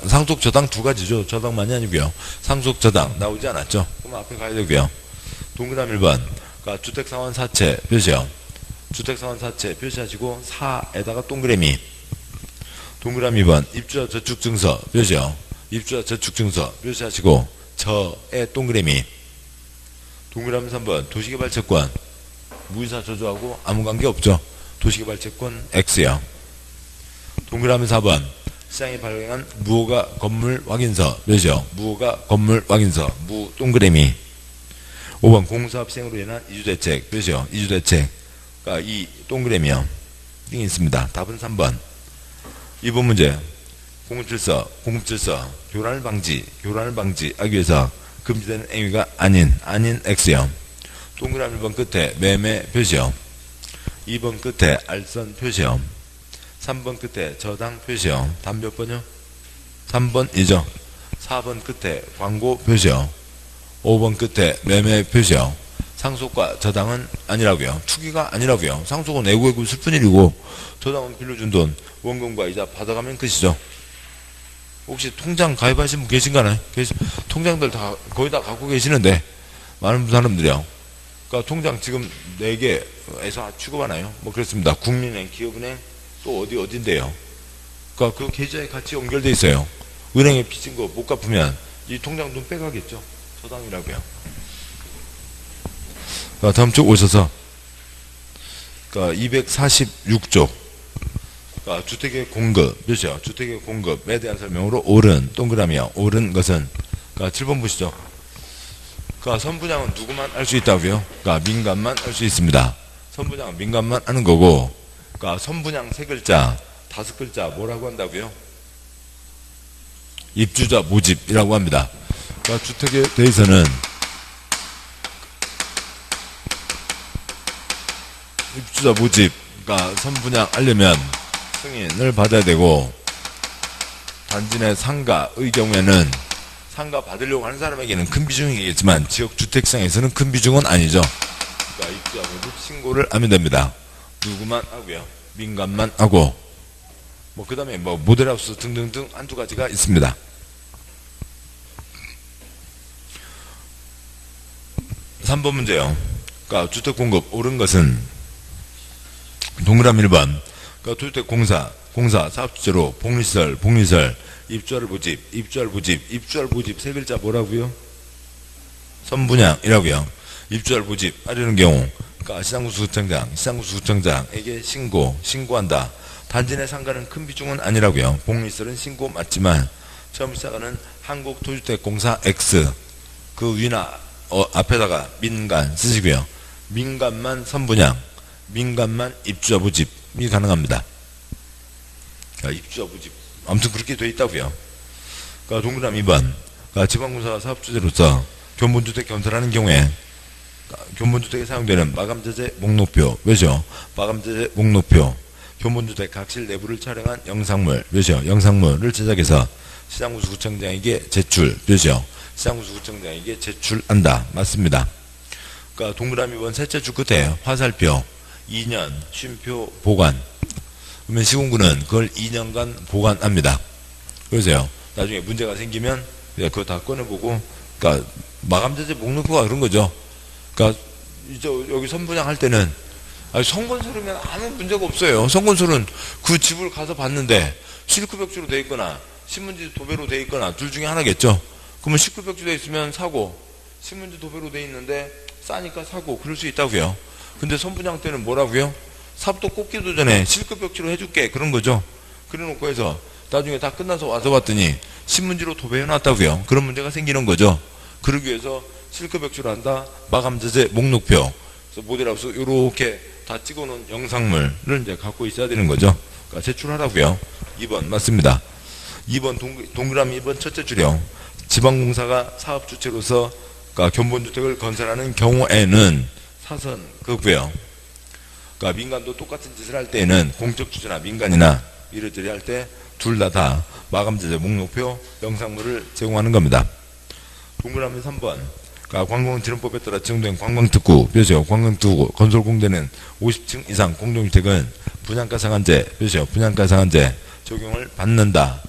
S1: 두 가지죠. 저당만이 아니고요. 상속 저당 나오지 않았죠. 그럼 앞에 가야 되고요. 동그라미 1번 주택상환 사채 표시요. 주택상환 사채 표시하시고 4에다가 동그라미. 동그라미 2번 입주자 저축증서 표시요. 입주자 저축증서 표시하시고 저에 동그라미. 동그라미 3번 도시개발채권 무이사 저조하고 아무 관계 없죠. 도시개발채권 X요. 동그라미 4번 시장이 발행한 무허가 건물 확인서 표시요. 무허가 건물 확인서 무 동그라미. 5번 공사업 시행으로 인한 이주대책 표시요. 이주대책 이 동그라미요. 띵이 있습니다. 답은 3번. 2번 문제 공급질서 교란을 방지하기 위해서 금지되는 행위가 아닌 X요. 동그라미 1번 끝에 매매 표시요. 2번 끝에 알선 표시요. 3번 끝에 저당 표시요. 답 몇 번이요? 3번이죠. 4번 끝에 광고 표시요. 5번 끝에 매매 표시요. 상속과 저당은 아니라고요. 투기가 아니라고요. 상속은 애고애고 슬픈 일이고 저당은 빌려준 돈 원금과 이자 받아가면 끝이죠. 혹시 통장 가입하신 분 계신가요? 통장들 다 거의 다 갖고 계시는데 많은 사람들이요. 그러니까 통장 지금 4개에서 취급하나요? 뭐 그렇습니다. 국민은행, 기업은행 또 어딘데요. 그러니까 그 계좌에 같이 연결돼 있어요. 은행에 빚진 거 못 갚으면 이 통장 돈 빼가겠죠. 저당이라고요. 다음 쪽 오셔서 246쪽 주택의 공급 몇이요? 주택의 공급에 대한 설명으로 옳은 동그라미요. 옳은 것은 7번 보시죠. 선분양은 누구만 할 수 있다고요? 민간만 할 수 있습니다. 선분양은 민간만 하는 거고, 선분양 3글자 5글자 뭐라고 한다고요? 입주자 모집이라고 합니다. 주택에 대해서는 입주자 모집, 선분양 하려면 승인을 받아야 되고, 단지 내 상가의 경우에는 상가 받으려고 하는 사람에게는 큰 비중이겠지만 지역 주택시장에서는 큰 비중은 아니죠. 입주자 모집 신고를 하면 됩니다. 누구만 하고요. 민간만 하고, 그 다음에 모델하우스 등등등 한두 가지가 있습니다. (3번) 문제요. 주택 공급 옳은 것은 동그라미 1번 주택공사 사업주체로 복리시설 입주할 모집 3글자 뭐라고요? 선분양이라고요. 입주할 모집 하려는 경우 시장구수구청장에게 신고한다. 단지 내 상가는 큰 비중은 아니라고요. 복리시설은 신고 맞지만 처음 시작하는 한국토주택공사 X 그 위나 앞에다가 민간 쓰시고요. 민간만 선분양, 민간만 입주자 모집이 가능합니다. 입주자 모집 아무튼 그렇게 돼 있다고요. 동그라미 2번 지방공사 사업주체로서 견본주택 건설하는 경우에 견본주택에 사용되는 마감자재 목록표 몇이요? 마감자재 목록표 견본주택 각실 내부를 촬영한 영상물 몇이요? 영상물을 제작해서 시장구수구청장에게 제출 몇이요? 시장구수구청장에게 제출한다. 맞습니다. 동그라미 2번 셋째 줄 끝에 화살표 2년 쉼표 보관 그러면 시군구는 그걸 2년간 보관합니다. 그러세요. 나중에 문제가 생기면 그거 다 꺼내보고, 그러니까 마감자재 목록표가 그런 거죠. 그러니까 여기 선분양할 때는 성건설이면 아무 문제가 없어요. 성건설은 그 집을 가서 봤는데 실크벽지로 돼 있거나 신문지 도배로 돼 있거나 둘 중에 하나겠죠. 그러면 실크벽지 돼 있으면 사고, 신문지 도배로 돼 있는데 싸니까 사고, 그럴 수 있다고요. 근데 선분양 때는 뭐라고요? 삽도 꽂기도 전에 실크벽지로 해줄게, 그런 거죠. 그래 놓고 해서 나중에 다 끝나서 와서 봤더니 신문지로 도배해 놨다고요. 그런 문제가 생기는 거죠. 그러기 위해서 실크벽지로 한다, 마감자재 목록표, 그래서 모델하우스 요렇게 다 찍어놓은 영상물을 이제 갖고 있어야 되는 거죠. 그러니까 제출하라고요. 2번 맞습니다. 2번 동그라미 2번 첫째 줄이요. 지방공사가 사업주체로서 그러니까 견본주택을 건설하는 경우에는 사선 그거고요. 그러니까 민간도 똑같은 짓을 할 때에는 공적주체나 민간이나 이래저래 할 때 둘 다 마감자재 목록표 영상물을 제공하는 겁니다. 동그라미 3번. 그러니까 관공지능법에 따라 지정된 관광특구 표시요. 관광특구 건설공대는 50층 이상 공동주택은 분양가 상한제 표시요. 분양가 상한제 적용을 받는다.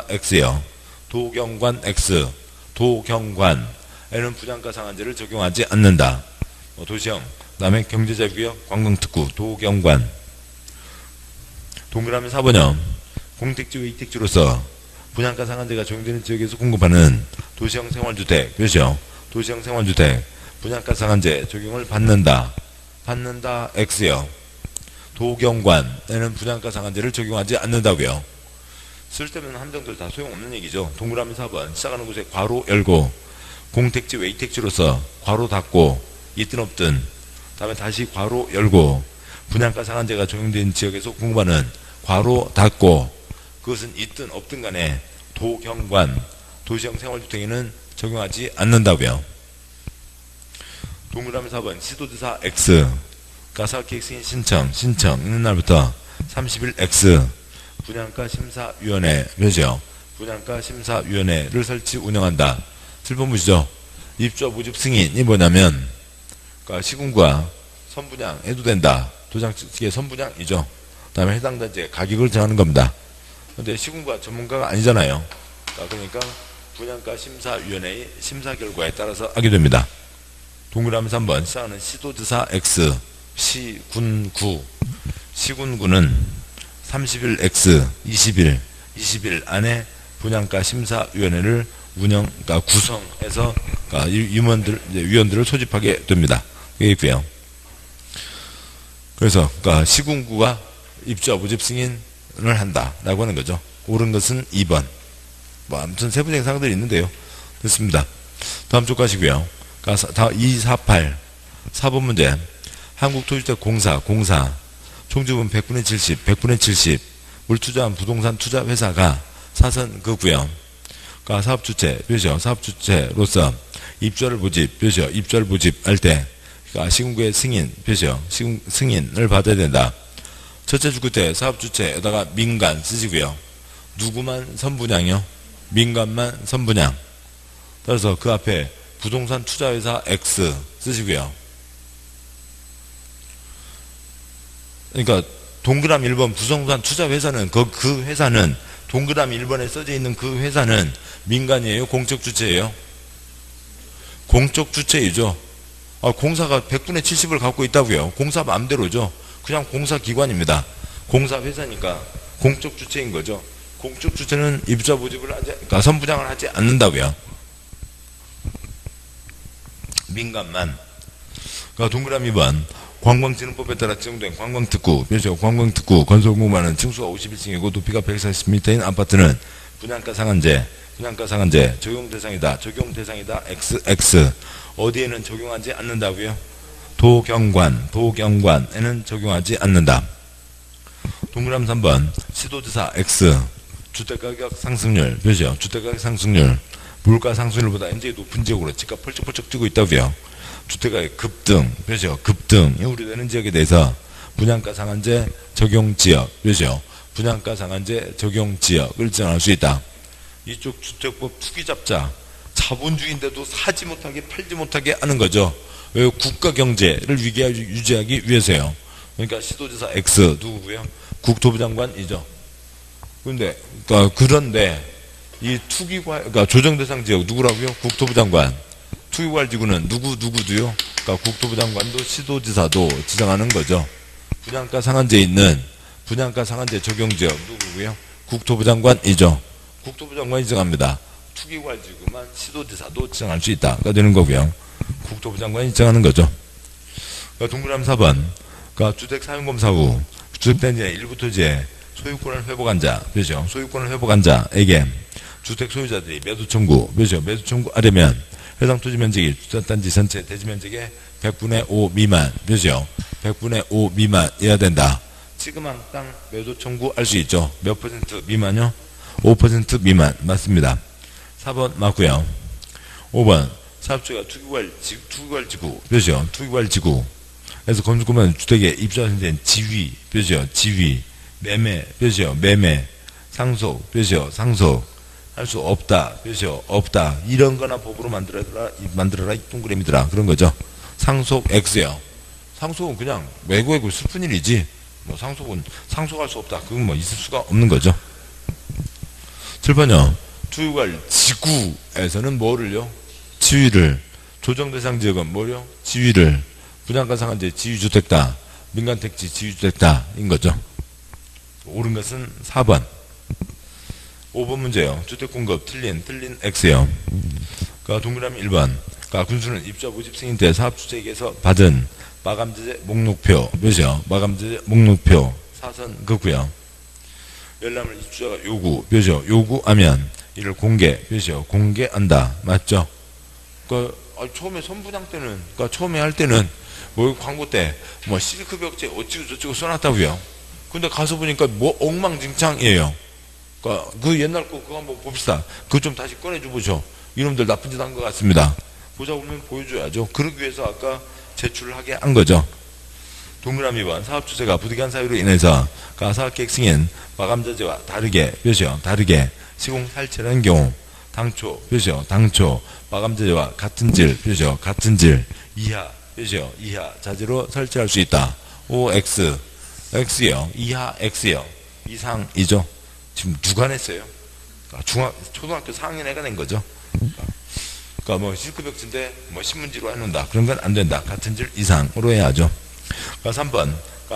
S1: X요. 도경관 X. 도경관에는 분양가 상한제를 적용하지 않는다. 도시형. 그 다음에 경제자유구역 관광특구 도경관. 동그라미 4번형. 공택지 위택지로서 분양가 상한제가 적용되는 지역에서 공급하는 도시형 생활주택 표시요. 도시형 생활주택 분양가 상한제 적용을 받는다. X요. 도경관에는 분양가 상한제를 적용하지 않는다고요. 쓸데없는 함정들 다 소용없는 얘기죠. 동그라미 4번 시작하는 곳에 괄호 열고 공택지 외택지로서 괄호 닫고 있든 없든 다음에 다시 괄호 열고 분양가 상한제가 적용된 지역에서 공급하는 괄호 닫고 그것은 있든 없든 간에 도경관 도시형 생활주택에는 적용하지 않는다고요. 동그라미 4번 시도지사 X 가사기획 승인 신청 있는 날부터 30일 X 분양가 심사위원회 몇이요? 분양가 심사위원회를 설치 운영한다. 7번 보시죠. 입주와 모집 승인이 뭐냐면 그러니까 시군구가 선분양 해도 된다. 도장 측의 선분양이죠. 그 다음에 해당 단지의 가격을 정하는 겁니다. 근데 시군구가 전문가가 아니잖아요. 그러니까 분양가 심사위원회의 심사 결과에 따라서 하게 됩니다. 동그라미 3번 시작하는 시도지사 X 시군구 시군구는 30일 X 20일 안에 분양가 심사위원회를 그러니까 구성해서 그러니까 위원들을 소집하게 됩니다. 이게 있고요. 그래서 그러니까 시군구가 입주와 모집 승인을 한다라고 하는 거죠. 옳은 것은 2번. 뭐 아무튼 세부적인 사항들이 있는데요. 됐습니다. 다음 쪽 가시고요. 248 4번 문제. 한국토지주택공사 총주분 100분의 70 물투자한 부동산 투자회사가 사선 그구요. 그러니까 사업주체 표시요. 사업주체로서 입주를 모집 표시요. 입주를 모집할 때 그러니까 시군구의 승인 표시요. 승인을 받아야 된다. 첫째 주구 때 사업주체에다가 민간 쓰시고요. 누구만 선분양이요? 민간만 선분양. 따라서 그 앞에 부동산 투자회사 X 쓰시고요. 그러니까 동그라미 1번 부동산 투자회사는 그 회사는 동그라미 1번에 써져 있는 그 회사는 민간이에요? 공적 주체예요? 공적 주체이죠. 공사가 100분의 70을 갖고 있다고요. 공사 마음대로죠. 그냥 공사기관입니다. 공사회사니까 공적 주체인 거죠. 공적 주체는 입주자 모집을 그러니까 선분양을 하지 않는다고요. 민간만. 그러니까 동그라미 2번 관광진흥법에 따라 지정된 관광특구 관광특구 건설공부하는 층수가 51층이고 높이가 140m인 아파트는 분양가 상한제 적용 대상이다. XX 어디에는 적용하지 않는다고요? 도경관에는 적용하지 않는다. 동그라미 3번 시도지사 X 주택가격 상승률 주택가격 상승률 물가 상승률보다 굉장히 높은 지역으로 집값 펄쩍펄쩍 뛰고 있다고요. 주택가격 급등이 우려되는 지역에 대해서 분양가 상한제 적용 지역 분양가 상한제 적용 지역을 정할 수 있다. 이쪽 주택법 투기잡자 자본주의인데도 사지 못하게 팔지 못하게 하는 거죠. 왜? 국가 경제를 유지하기 위해서요. 그러니까 시도지사 X 누구고요? 국토부 장관이죠. 그런데 이 투기관, 그러니까 조정대상 지역 누구라고요? 국토부 장관. 투기관 지구는 누구도요? 그러니까 국토부 장관도 시도지사도 지정하는 거죠. 분양가 상한제에 있는 분양가 상한제 적용 지역 누구고요? 국토부 장관이죠. 국토부 장관이 지정합니다. 투기관 지구만 시도지사도 지정할 수 있다가 되는 거고요. 국토부 장관이 지정하는 거죠. 그러니까 동그라미 4번. 그러니까 주택 사용검사 후 주택단지의 일부 토지의 소유권을 회복한 자, 그죠? 소유권을 회복한 자에게 주택 소유자들이 매도 청구, 그죠? 매도 청구하려면 해당 토지 면적이 주택단지 전체 대지 면적의 100분의 5 미만, 그죠? 100분의 5 미만이어야 된다. 지금한 땅 매도 청구할 수 있죠. 몇 퍼센트 미만요? 5% 미만. 맞습니다. 4번 맞고요. 5번. 사업주가 투기관 지구, 그죠? 투기관 지구. 그래서 건축권은 주택에 입주하신 지위, 그죠? 지위. 매매, 그죠? 매매. 상속, 그죠? 상속. 할 수 없다, 그죠? 없다. 이런 거나 법으로 만들어라, 이 동그라미들아. 그런 거죠. 상속 X요. 상속은 그냥 외고외고 슬픈 일이지. 뭐 상속은 상속할 수 없다. 그건 뭐 있을 수가 없는 거죠. 7번요. 투기관 지구에서는 뭐를요? 지위를. 조정대상 지역은 뭐요? 지위를. 분양가 상한제 지위주택다. 민간택지 지위주택다. 인 거죠. 옳은 것은 4번. 5번 문제요. 주택공급 틀린 X요. 그러니까 동그라미 1번. 그러니까 군수는 입주와 모집 승인 때 사업주택에서 받은 마감제재 목록표, 몇이요? 마감제재 목록표, 사선 그고요. 열람을 입주자가 요구, 몇이요? 요구하면 이를 공개, 몇이요? 공개한다. 맞죠? 처음에 선분양 때는, 처음에 할 때는 뭐 광고 때 뭐 실크 벽제 어찌고 저찌고 써놨다고요. 근데 가서 보니까 뭐 엉망진창이에요. 그 옛날 거 그거 한번 봅시다. 그거 좀 다시 꺼내줘 보죠. 이놈들 나쁜 짓 한 것 같습니다. 보자고 하면 보여줘야죠. 그러기 위해서 아까 제출을 하게 한 거죠. 동그라미 2번. 사업주체가 부득이한 사유로 인해서 사업계획 승인 마감자재와 다르게, 몇이요? 다르게 시공 살처하는 경우 당초, 몇이요? 당초 마감자재와 같은 질, 몇이요? 같은 질 이하, 몇이요? 이하 자재로 설치할 수 있다. OX, X요. 이하 X요. 이상이죠. 지금 누가 냈어요? 초등학교 4학년 애가 낸 거죠. 그러니까 뭐 실크벽지인데 뭐 신문지로 해놓는다. 그런 건 안 된다. 같은 질 이상으로 해야죠. 3번.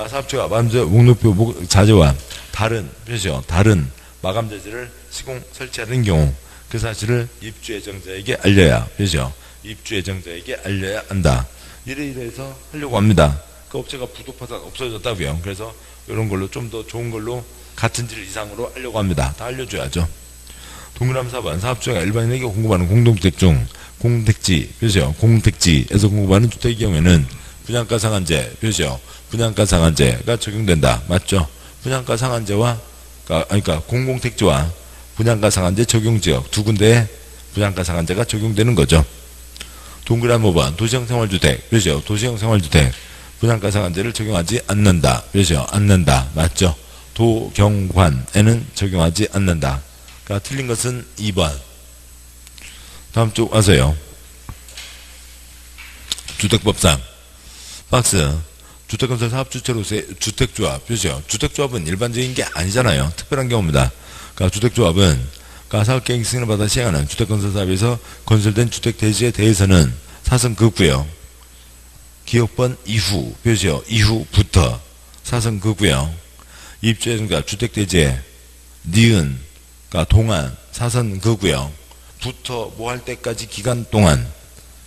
S1: 사업주가 마감재 목록표 자재와 다른, 표시요. 다른 마감 자재를 시공 설치하는 경우 그 사실을 입주 예정자에게 알려야, 표시요. 입주 예정자에게 알려야 한다. 이래서 하려고 합니다. 그 업체가 부도파다 없어졌다고요. 그래서 이런 걸로 좀 더 좋은 걸로 같은 질 이상으로 하려고 합니다. 다 알려줘야죠. 동그라미 4번. 사업주가 일반인에게 공급하는 공동주택 중 공택지, 표시요. 공택지에서 공급하는 주택의 경우에는 분양가 상한제, 표시요. 분양가 상한제가 적용된다. 맞죠? 분양가 상한제와, 그러니까 공공택지와 분양가 상한제 적용지역 두 군데에 분양가 상한제가 적용되는 거죠. 동그라미 5번. 도시형 생활주택, 표시요. 도시형 생활주택 분양가 상한제를 적용하지 않는다. 표시요. 않는다. 맞죠? 도경관에는 적용하지 않는다. 그러니까 틀린 것은 2번. 다음 쪽 와서요. 주택법상 박스 주택건설 사업주체로서의 주택조합, 표시요. 주택조합은 일반적인 게 아니잖아요. 특별한 경우입니다. 그러니까 주택조합은 사업계획 승인을 받아 시행하는 주택건설 사업에서 건설된 주택 대지에 대해서는 사선 긋고요. 기업번 이후, 표시요. 이후부터 사선 긋고요. 입주예정자 주택 대지에 니은, 동안 사선 긋고요. 부터 뭐 할 때까지 기간 동안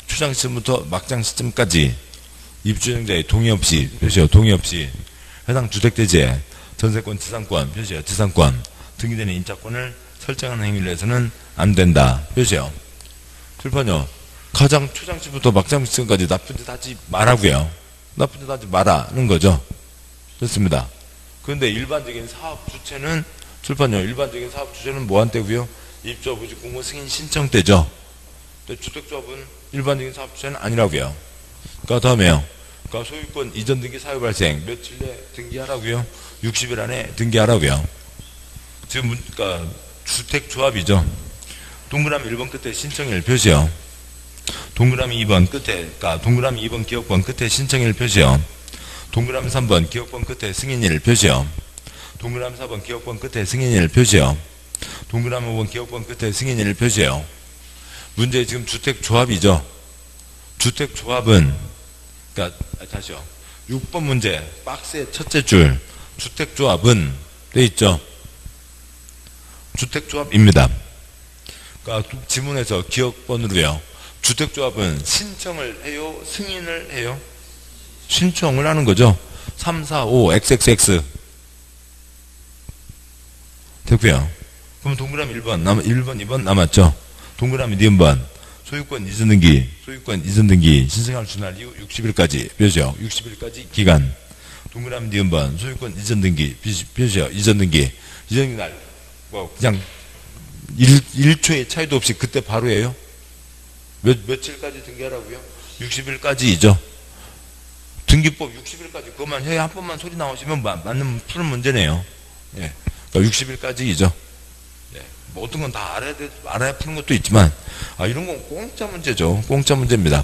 S1: 초장 시점부터 막장 시점까지 입주예정자의 동의 없이, 표시요. 동의 없이 해당 주택대지에 전세권, 지상권, 표시요. 지상권 등기되는 임차권을 설정하는 행위를 해서는 안 된다. 표시요. 7번요. 가장 초장 시점부터 막장 시점까지 나쁜 짓 하지 말라고요. 나쁜 짓 하지 말라는 거죠. 됐습니다. 그런데 일반적인 사업 주체는 7번요. 일반적인 사업 주체는 뭐 한때고요? 입주와 부지 공모 승인 신청 때죠. 근데 주택조합은 일반적인 사업 주체는 아니라고요. 그러니까 다음에요. 그러니까 소유권 이전 등기 사유 발생 며칠 내에 등기하라고요? 60일 안에 등기하라고요. 지금 그러니까 주택조합이죠. 동그라미 1번 끝에 신청일 표시요. 동그라미 2번 끝에, 그러니까 동그라미 2번 기업번 끝에 신청일 표시요. 동그라미 3번 기업번 끝에 승인일 표시요. 동그라미 4번 기억번 끝에 승인일 표시요. 동그라미 5번 기억번 끝에 승인일 표시요. 문제 지금 주택조합이죠. 주택조합은, 그러니까, 다시요. 6번 문제, 박스의 첫째 줄, 주택조합은, 돼 있죠. 주택조합입니다. 그러니까 지문에서 기억번으로요. 주택조합은 신청을 해요? 승인을 해요? 신청을 하는 거죠. 3, 4, 5, XXX. 됐고요. 그럼 동그라미 1번, 2번 남았죠. 동그라미 니은 번. 소유권 이전 등기, 신청할 수 날 이후 60일까지 표시요. 60일까지 기간. 동그라미 니은 번, 소유권 이전 등기, 표시요. 이전 등기 날, 뭐, 그냥 1초의 차이도 없이 그때 바로 해요. 며칠까지 등기하라고요? 60일까지이죠. 등기법 60일까지 그것만 해야 한 번만 소리 나오시면 맞는 푸는 문제네요. 예. 그러니까 60일까지이죠. 예. 뭐 어떤 건 다 알아야 푸는 것도 있지만, 이런 건 공짜 문제죠. 공짜 문제입니다.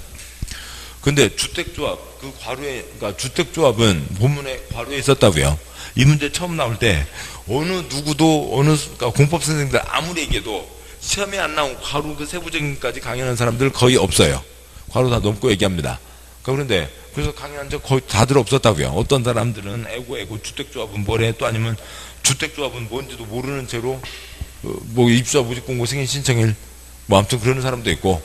S1: 근데 주택조합, 그 괄호에, 그러니까 주택조합은 본문에 괄호에 있었다고요. 이 문제 처음 나올 때, 어느 누구도, 그러니까 공법 선생님들 아무리 얘기해도 시험에 안 나온 괄호 그 세부적인까지 강의하는 사람들 거의 없어요. 괄호 다 넘고 얘기합니다. 그런데, 그래서 강의한 적 거의 다들 없었다고요. 어떤 사람들은 애고 주택조합은 뭐래, 또 아니면 주택조합은 뭔지도 모르는 채로 뭐 입주자 모집공고 승인 신청일 뭐 아무튼 그러는 사람도 있고,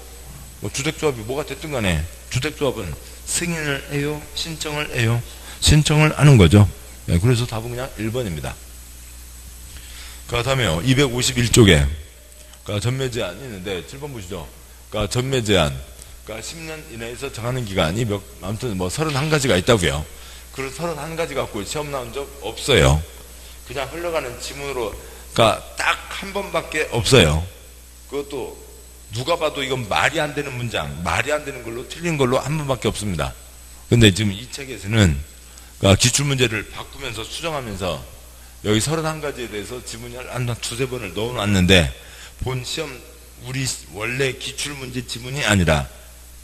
S1: 뭐 주택조합이 뭐가 됐든 간에 주택조합은 승인을 해요? 신청을 해요? 신청을 하는 거죠. 네, 그래서 답은 그냥 1번입니다. 그 다음에요. 251쪽에 전매 제한이 있는데 7번 보시죠. 전매 제한. 10년 이내에서 정하는 기간이 아무튼 뭐 31가지가 있다고요. 그 31가지 갖고 시험 나온 적 없어요. 그냥 흘러가는 지문으로, 딱 한 번밖에 없어요. 그것도 누가 봐도 이건 말이 안 되는 문장, 말이 안 되는 걸로 틀린 걸로 한 번밖에 없습니다. 근데 지금 이 책에서는 기출문제를 바꾸면서 수정하면서 여기 31가지에 대해서 지문을 한 두세 번을 넣어놨는데, 본 시험 우리 원래 기출문제 지문이 아니라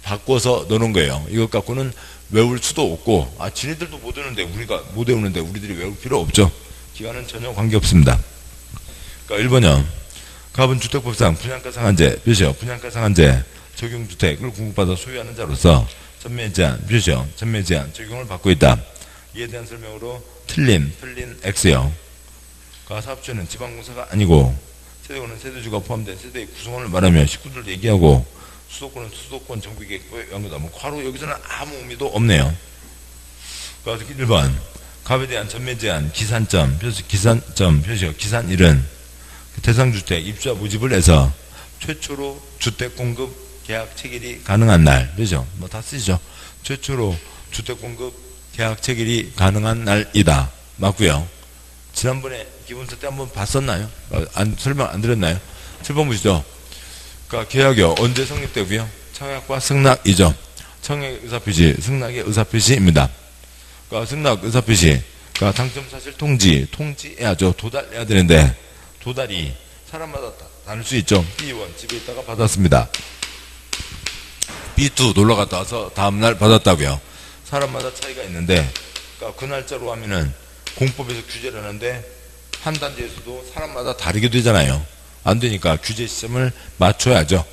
S1: 바꿔서 넣어놓은 거예요. 이것 갖고는 외울 수도 없고, 지네들도 못 외우는데 우리가 못 외우는데 우리들이 외울 필요 없죠. 기간은 전혀 관계없습니다. 1번이요. 갑은 주택법상 분양가 상한제, 표시요. 분양가 상한제, 적용주택을 공급받아 소유하는 자로서 전매 제한, 표시요. 전매 제한 적용을 받고 있다. 이에 대한 설명으로 틀린 X요. 사업주는 지방공사가 아니고, 세대원은 세대주가 포함된 세대의 구성원을 말하며 식구들 얘기하고, 수도권은 수도권 정비계획 연구다. 뭐 괄호 여기서는 아무 의미도 없네요. 그래서 1번 갑에 대한 전매 제한 기산점 표시요. 기산일은 대상주택 입주자 모집을 해서 최초로 주택 공급 계약 체결이 가능한 날, 표시요. 뭐 다 쓰시죠. 최초로 주택 공급 계약 체결이 가능한 날이다. 맞고요. 지난번에 기본서 때 한번 봤었나요? 설명 안 드렸나요? 7번 보시죠. 계약이요. 언제 성립되고요? 청약과 승낙이죠. 청약 의사표시, 승낙의 의사표시입니다. 승낙 의사표시, 당첨 사실 통지해야죠. 도달해야 되는데, 도달이 사람마다 다를 수 있죠. B1 집에 있다가 받았습니다. B2 놀러 갔다 와서 다음날 받았다고요. 사람마다 차이가 있는데, 그 날짜로 하면은 공법에서 규제를 하는데, 한 단지에서도 사람마다 다르게 되잖아요. 안 되니까 규제 시점을 맞춰야죠.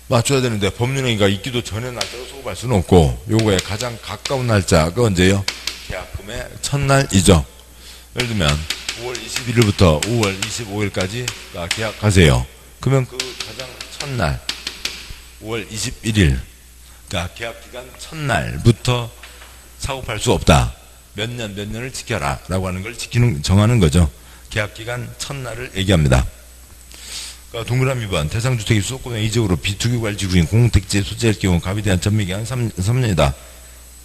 S1: 맞춰야 되는데 법률행위가 있기도 전에 날짜로 소급할 수는 없고, 요거에 가장 가까운 날짜가 언제요? 계약금의 첫날이죠. 예를 들면 5월 21일부터 5월 25일까지 계약하세요. 그러면 그 가장 첫날 5월 21일, 계약기간 첫날부터 사고팔 수 없다. 몇 년을 지켜라 라고 하는 걸 정하는 거죠. 계약기간 첫날을 얘기합니다. 동그라미 2번 대상주택이 수도권의 이적으로 비투기관 지구인 공택지에 소재할 경우 갑에 대한 전매기간 3년이다.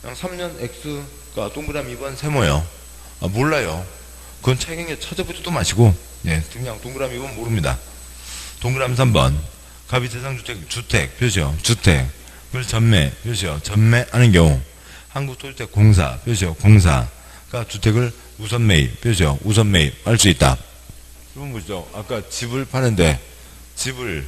S1: 그냥 3년 X가 동그라미 2번 세모요. 몰라요. 그건 책에 찾아보지도 마시고, 그냥 동그라미 2번 모릅니다. 동그라미 3번 갑이 대상주택 표시요. 주택을 전매 표시요. 전매하는 경우 한국토지택공사 표시요. 공사가 주택을 우선 매입 표시요. 우선 매입할 수 있다. 이건 뭐죠? 아까 집을 파는데 집을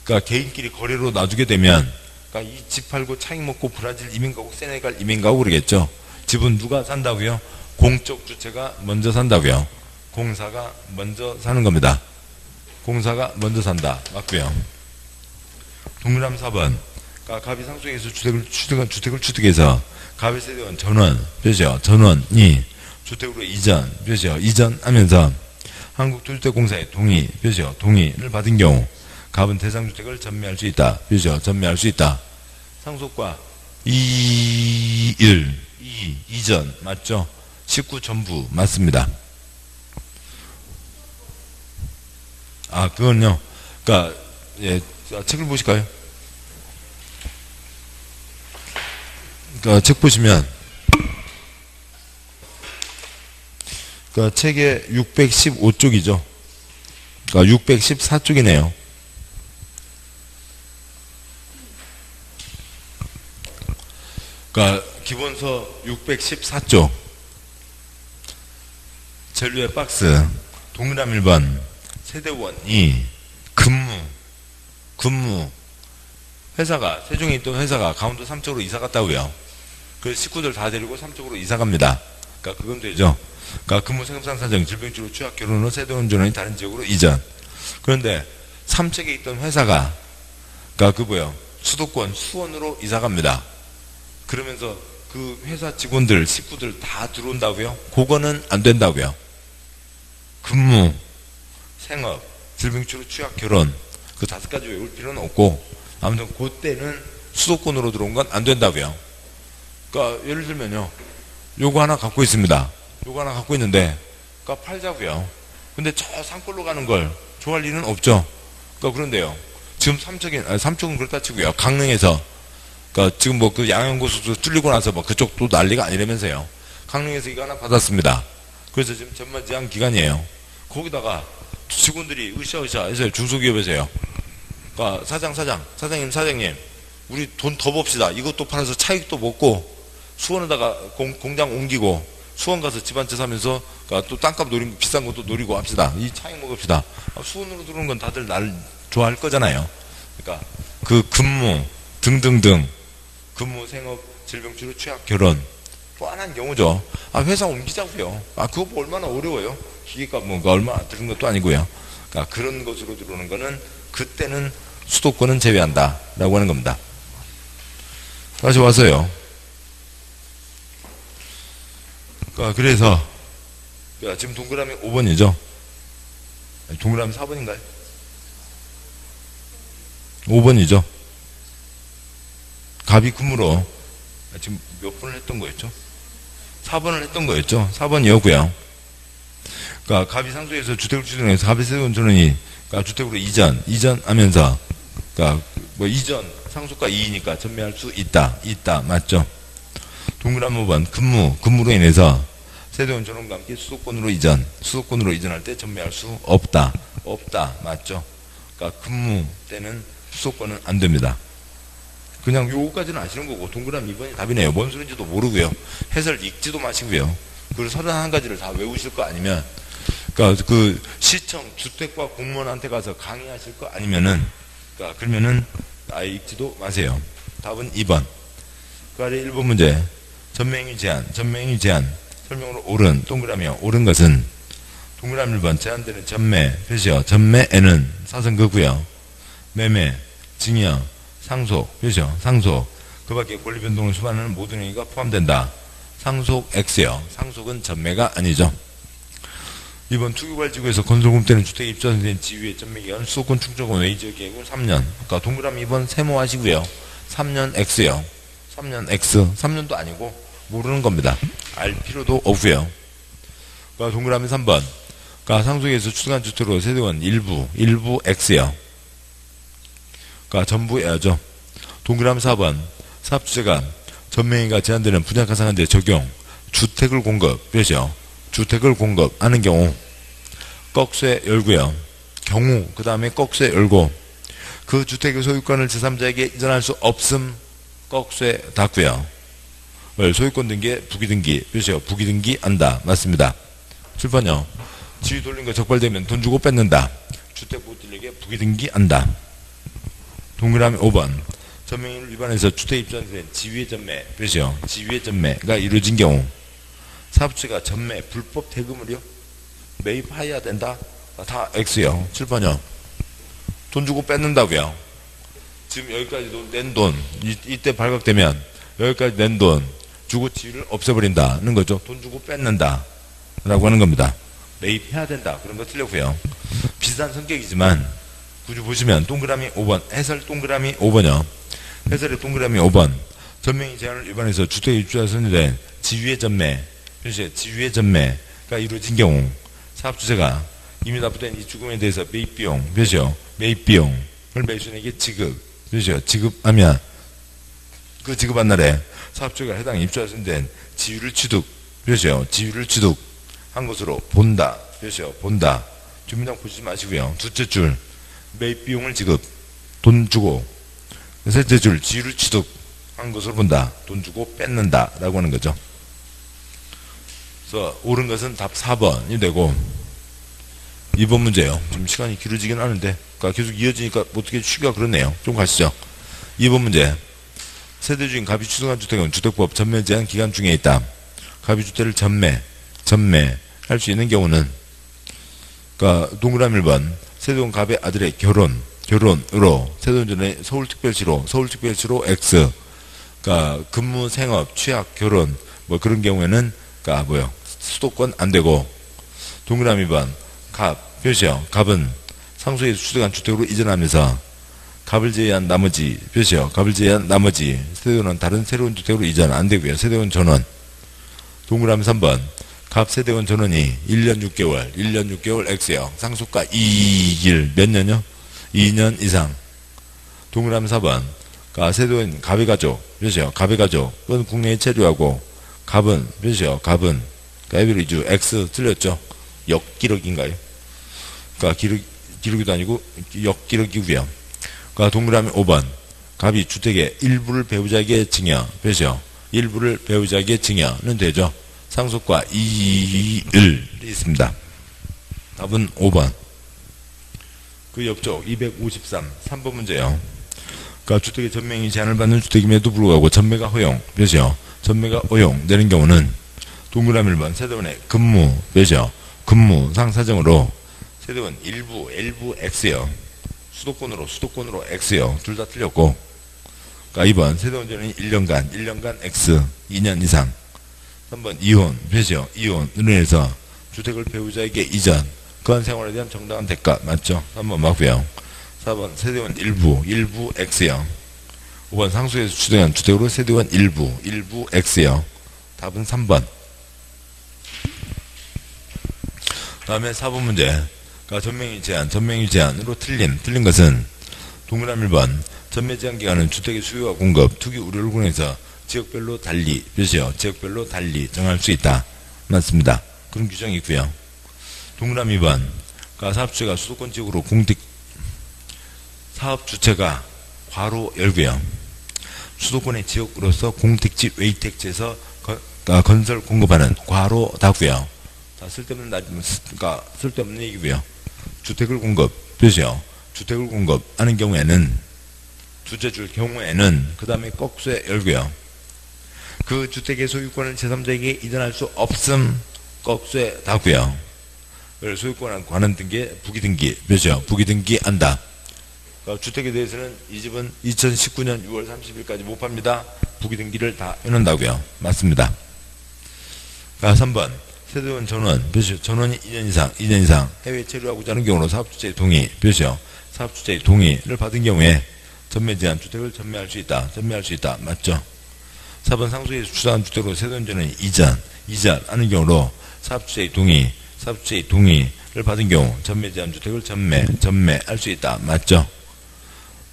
S1: 개인끼리 거래로 놔주게 되면 이 집 팔고 차익 먹고 브라질 이민 가고 세네갈 이민 가고 그러겠죠. 집은 누가 산다고요? 공적 주체가 먼저 산다고요. 공사가 먼저 사는 겁니다. 공사가 먼저 산다. 맞고요. 동그라미 4번. 그러니까 갑이 상속에서 주택을 취득해서 갑의 세대원 전원, 그죠? 전원이 주택으로 이전, 그죠? 이전하면서 한국토주택공사의 동의, 그죠? 동의를 받은 경우 갑은 대상주택을 전매할 수 있다. 그죠? 전매할 수 있다. 상속과 이전 맞죠? 19 전부 맞습니다. 아, 그건요. 그러니까 예, 책을 보실까요? 그러니까 책 보시면 그러니까 책의 615쪽이죠. 그러니까 614쪽이네요. 그러니까 기본서 614쪽 전류의 박스 동그라미 1번 세대원이 근무 회사가 세종에 있던 회사가 강원도 삼척으로 이사 갔다고요. 그래서 식구들 다 데리고 삼척으로 이사 갑니다. 그러니까 그건 되죠. 그러니까 근무 생업상 사정 질병치료 취약 결혼 후 세대원 전원이 다른 지역으로 이전. 그런데 삼척에 있던 회사가 그러니까 그 뭐요 수도권 수원으로 이사 갑니다. 그러면서 그 회사 직원들 식구들 다 들어온다고요? 그거는 안 된다고요. 근무 생업 질병치료 취약 결혼 그 5가지 외울 필요는 없고 아무튼 그때는 수도권으로 들어온 건 안 된다고요. 그러니까 예를 들면요. 요거 하나 갖고 있습니다. 요거 하나 갖고 있는데 그러니까 팔자고요. 근데 저 산골로 가는 걸 좋아할 일은 없죠. 그러니까 그런데요. 지금 삼척은 그렇다 치고요. 강릉에서 그러니까 지금 뭐 그 양양고속도로 뚫리고 나서 뭐 그쪽도 난리가 아니라면서요. 강릉에서 이거 하나 받았습니다. 그래서 지금 전반제한 기간이에요. 거기다가 직원들이 으쌰으쌰 해서 중소기업에서요. 그러니까 사장님 우리 돈 더 봅시다. 이것도 팔아서 차익도 먹고 수원에다가 공장 옮기고 수원 가서 집 한 채 사면서 그러니까 또 땅값 노리고 비싼 것도 노리고 합시다. 이 차익 먹읍시다. 수원으로 들어오는 건 다들 날 좋아할 거잖아요. 그러니까 그 근무 등등등 근무 생업 질병치료 취약 결혼 뻔한 경우죠. 회사 옮기자고요. 그거 뭐 얼마나 어려워요. 기계값 뭔가 얼마 드는 것도 아니고요. 그러니까 그런 것으로 들어오는 거는 그때는 수도권은 제외한다 라고 하는 겁니다. 다시 와서요. 그러니까 그래서 지금 동그라미 5번이죠. 동그라미 4번인가요? 5번이죠. 갑이 금으로 지금 몇 번을 했던 거였죠? 4번을 했던 거였죠. 4번이었고요. 그러니까 갑이 상속해서 주택을 취득해서 갑이 세운 전원이 그러니까 주택으로 이전하면서 그러니까 뭐 이전 상속과 이의니까 전매할 수 있다 맞죠? 동그라미 5번 근무로 인해서 세대원 전원과 함께 수도권으로 이전할 때 전매할 수 없다 맞죠? 그러니까 근무 때는 수도권은 안 됩니다. 그냥 요거까지는 아시는 거고 동그라미 2번이 답이네요. 뭔 소리인지도 모르고요. 해설 읽지도 마시고요. 그리고 31가지를 다 외우실 거 아니면 그러니까 그 시청 주택과 공무원한테 가서 강의하실 거 아니면은 그러니까 그러면은 아예 읽지도 마세요. 답은 2번. 그 아래 1번 문제 전매행위 제한 설명으로 옳은 동그라미요. 옳은 것은 동그라미 1번 제한되는 전매 표시요. 전매에는 사선거고요. 매매 증여 상속 표시요. 상속 그 밖에 권리 변동을 수반하는 모든 행위가 포함된다. 상속 X요. 상속은 전매가 아니죠. 2번 투기발지구에서 건설공 때는 주택에 입주된 지위의 전매기간 수도권 충청권 외지역 계획은 3년. 그러니까 동그라미 2번 세모하시고요. 3년 X요. 3년 X. 3년도 아니고 모르는 겁니다. 알 필요도 없고요. 그러니까 동그라미 3번. 그러니까 상속에서 추가한 주택으로 세대원 일부 X요. 그러니까 전부 해야죠. 동그라미 4번. 사업주체가 전매행위가 제한되는 분양가상한제 적용 주택을 공급하죠. 주택을 공급하는 경우 꺽쇠 열고요. 경우 그 다음에 꺽쇠 열고 그 주택의 소유권을 제3자에게 이전할 수 없음 꺽쇠 닫고요. 소유권 등기에 부기등기 표시요. 부기등기 한다. 맞습니다. 7번요. 지위 돌린 거 적발되면 돈 주고 뺏는다. 주택 못 들리게 부기등기 한다. 동그라미 5번. 전매행위를 위반해서 주택 입주된 지위의 전매 표시요. 지위의 전매가 이루어진 경우 사업주가 전매 불법 대금을요. 매입해야 된다? 다 X요. 7번요. 돈 주고 뺏는다고요. 지금 여기까지 낸 돈, 이때 발각되면 여기까지 낸 돈 주고 지위를 없애버린다는 거죠. 돈 주고 뺏는다 라고 하는 겁니다. 매입해야 된다. 그런 거 틀렸고요. 비슷한 성격이지만 구조 보시면 동그라미 5번, 해설 동그라미 5번이요. 해설의 동그라미 5번. 전명의 제한을 위반해서 주택 입주자 선정된 지위의 전매, 지위의 전매가 이루어진 경우 사업주체가 이미 납부된 입주금에 대해서 매입비용, 몇이요? 매입비용을 매수인에게 지급, 몇이요? 지급하면 그 지급한 날에 사업주체가 해당 입주자 선정된 지위를 취득, 몇이요? 지위를 취득한 것으로 본다, 몇이요? 본다. 주민당 보시지 마시고요. 둘째 줄 매입비용을 지급, 돈 주고. 셋째 줄 지위를 취득한 것으로 본다. 돈 주고 뺏는다 라고 하는 거죠. 그래서 옳은 것은 답 4번이 되고 2번 문제예요. 좀 시간이 길어지긴 하는데 그러니까 계속 이어지니까 어떻게 쉬기가 그렇네요. 좀 가시죠. 2번 문제. 세대주인 갑이 취득한 주택은 주택법 전매 제한 기간 중에 있다. 갑이 주택을 전매할 수 있는 경우는 그러니까 동그라미 1번 세대원 갑의 아들의 결혼으로 세대원 전에 서울특별시로 X 그러니까 근무 생업 취약 결혼 뭐 그런 경우에는 그러니까 뭐요 수도권 안 되고 동그라미 2번 갑 표시요 갑은 상속에서 취득한 주택으로 이전하면서 갑을 제외한 나머지 표시요 갑을 제외한 나머지 세대원은 다른 새로운 주택으로 이전 안 되고요. 세대원 전원 동그라미 3번 갑 세대원 전원이 1년 6개월 X요. 상속가 2일 몇 년요? 2년 이상. 동그라미 4번. 그러니까 세대원 갑의 가족. 몇이요? 갑의 가족. 그건 국내에 체류하고 갑은 몇이요? 갑은 에비리주 X 틀렸죠? 역기록인가요? 그러니까 기록이도 아니고 역기록이고요. 그러니까 동그라미 5번. 갑이 주택의 일부를 배우자에게 증여. 몇이요? 일부를 배우자에게 증여는 되죠. 상속과 2일 있습니다. 답은 5번. 그 옆쪽 253 3번 문제요. 그러니까 주택의 전매이 제한을 받는 주택임에도 불구하고 전매가 허용 몇이요? 전매가 허용되는 경우는 동그라미 1번 세대원의 근무 몇이요? 근무상 사정으로 세대원 일부 X요. 수도권으로 X요. 둘 다 틀렸고 그러니까 2번 세대원 전원이 1년간 X 2년 이상 3번 이혼, 몇이요? 이혼으로 해서 주택을 배우자에게 이전, 그한 생활에 대한 정당한 대가, 맞죠? 3번 맞고요. 4번 세대원 일부 X요. 5번 상속에서 취득한 주택으로 세대원 일부 X요. 답은 3번. 다음에 4번 문제. 그러니까 전명의 제한으로 틀린 것은 동그라미 1번 전매 제한 기간은 주택의 수요와 공급, 투기 우려를 고려해서 지역별로 달리, 몇이요? 지역별로 달리 정할 수 있다. 맞습니다. 그런 규정이 있고요. 동그라미 2번. 그러니까 사업주체가 수도권 지역으로 사업주체가 괄호 열고요. 수도권의 지역으로서 공택지, 외택지에서 건설 공급하는 괄호 닫고요. 다 그러니까 쓸데없는 얘기고요. 주택을 공급, 몇이요? 주택을 공급하는 경우에는 두째 줄 경우에는 그 다음에 꺽쇠 열고요. 그 주택의 소유권을 제3자에게 이전할 수 없음 꺽쇠 닫고요. 소유권에 관한 등기에 부기등기 몇이요? 부기등기한다. 그러니까 주택에 대해서는 이 집은 2019년 6월 30일까지 못 팝니다. 부기등기를 다 해놓는다고요. 맞습니다. 그러니까 3번 세대원 전원 몇이요? 전원이 2년 이상 해외 체류하고자 하는 경우로 사업주체의 동의 몇이요? 사업주체의 동의를 받은 경우에 전매 제한 주택을 전매할 수 있다. 맞죠? 4번 상속에서 추가한 주택으로 세대원 전원이 이전하는 경우로 사업주체의 동의를 받은 경우 전매 제한 주택을 전매할 수 있다. 맞죠?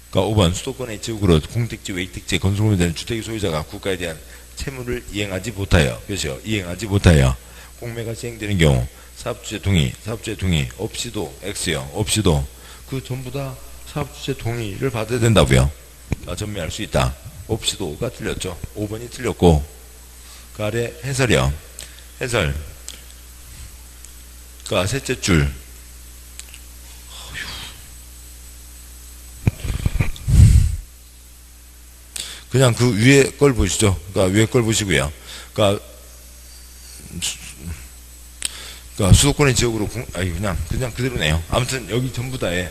S1: 그러니까 5번 수도권의 지역으로 공택지, 외택지에 건설공이 되는 주택의 소유자가 국가에 대한 채무를 이행하지 못하여 몇이요? 이행하지 못하여 공매가 시행되는 경우 사업주체 동의 없이도 X요. 없이도 그 전부 다 사업주체 동의를 받아야 된다고요. 전매할 수 있다. 없이도가 틀렸죠. 5번이 틀렸고 그 아래 해설이요. 해설 그러니까 셋째 줄 그냥 그 위에 걸 보시죠. 그러니까 위에 걸 보시고요. 그러니까 그러니까 수도권의 지역으로 그냥 그대로네요. 아무튼 여기 전부 다에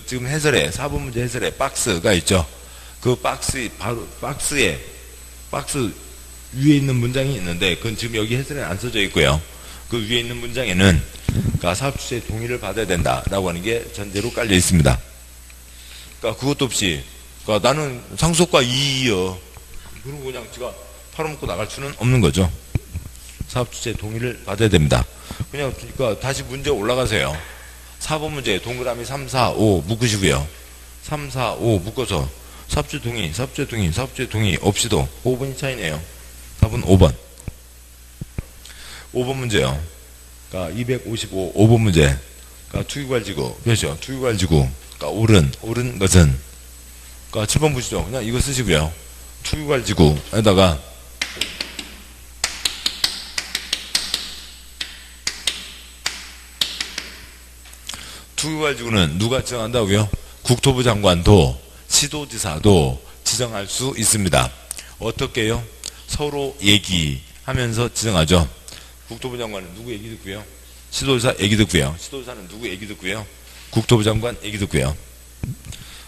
S1: 지금 해설에 4번 문제 해설에 박스가 있죠. 그 박스 바로 박스 위에 있는 문장이 있는데 그건 지금 여기 해설에 안 써져 있고요. 그 위에 있는 문장에는 그러니까 사업 주체의 동의를 받아야 된다라고 하는 게 전제로 깔려 있습니다. 그러니까 그것도 없이 그러니까 나는 상속과 이의여 그러고 그냥 제가 팔아먹고 나갈 수는 없는 거죠. 사업 주체의 동의를 받아야 됩니다. 그러니까 다시 문제 올라가세요. 4번 문제 동그라미 3, 4, 5 묶으시고요. 3, 4, 5 묶어서 사업주체 동의 없이도 5번이 차이네요. 답은 5번. 5번 문제요. 그러니까 255 5번 문제. 그러니까 투기괄지구 그렇죠. 투기괄지구 그러니까 옳은 것은 그러니까 7번 보시죠. 그냥 이거 쓰시고요. 투기괄지구에다가 투기괄지구는 누가 지정한다고요? 국토부 장관도 시도지사도 지정할 수 있습니다. 어떻게요? 서로 얘기하면서 지정하죠. 국토부 장관은 누구 얘기 듣고요? 시도지사 얘기 듣고요. 시도지사는 누구 얘기 듣고요? 국토부 장관 얘기 듣고요.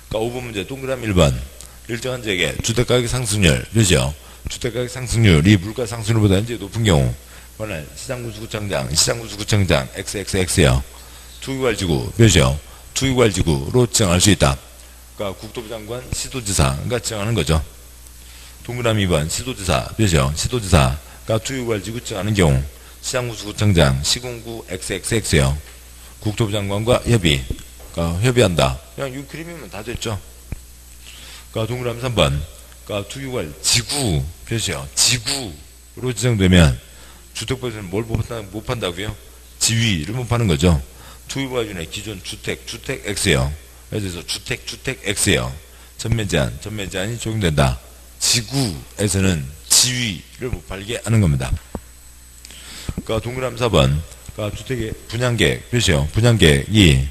S1: 그러니까 5번 문제 동그라미 1번 일정한 지역의 주택가격 상승률 그렇죠? 주택가격 상승률이 물가 상승률보다 현재 높은 경우 관할 시장군수구청장 XXX요. 투기괄지구 그렇죠? 투기괄지구로 지정할 수 있다. 그러니까 국토부 장관 시도지사가 지정하는 거죠. 동그라미 2번 시도지사 그렇죠? 시도지사가 투기괄지구 지정하는 경우 시장군수구청장 시군구 XXX요. 국토부 장관과 그러니까 협의한다. 그냥 이 그림이면 다 됐죠. 그러니까 동그라미 3번 그러니까 투기괄지구 그렇죠? 지구로 지정되면 주택법에서는 뭘 못 판다고요? 지위를 못 파는 거죠. 투기과준의 기존 주택 X요. 그래서 주택 X요. 전매 제한이 적용된다. 지구에서는 지위를 못 팔게 하는 겁니다. 그러니까 동그라미 4번 그러니까 주택의 분양계획 그렇죠. 분양계획이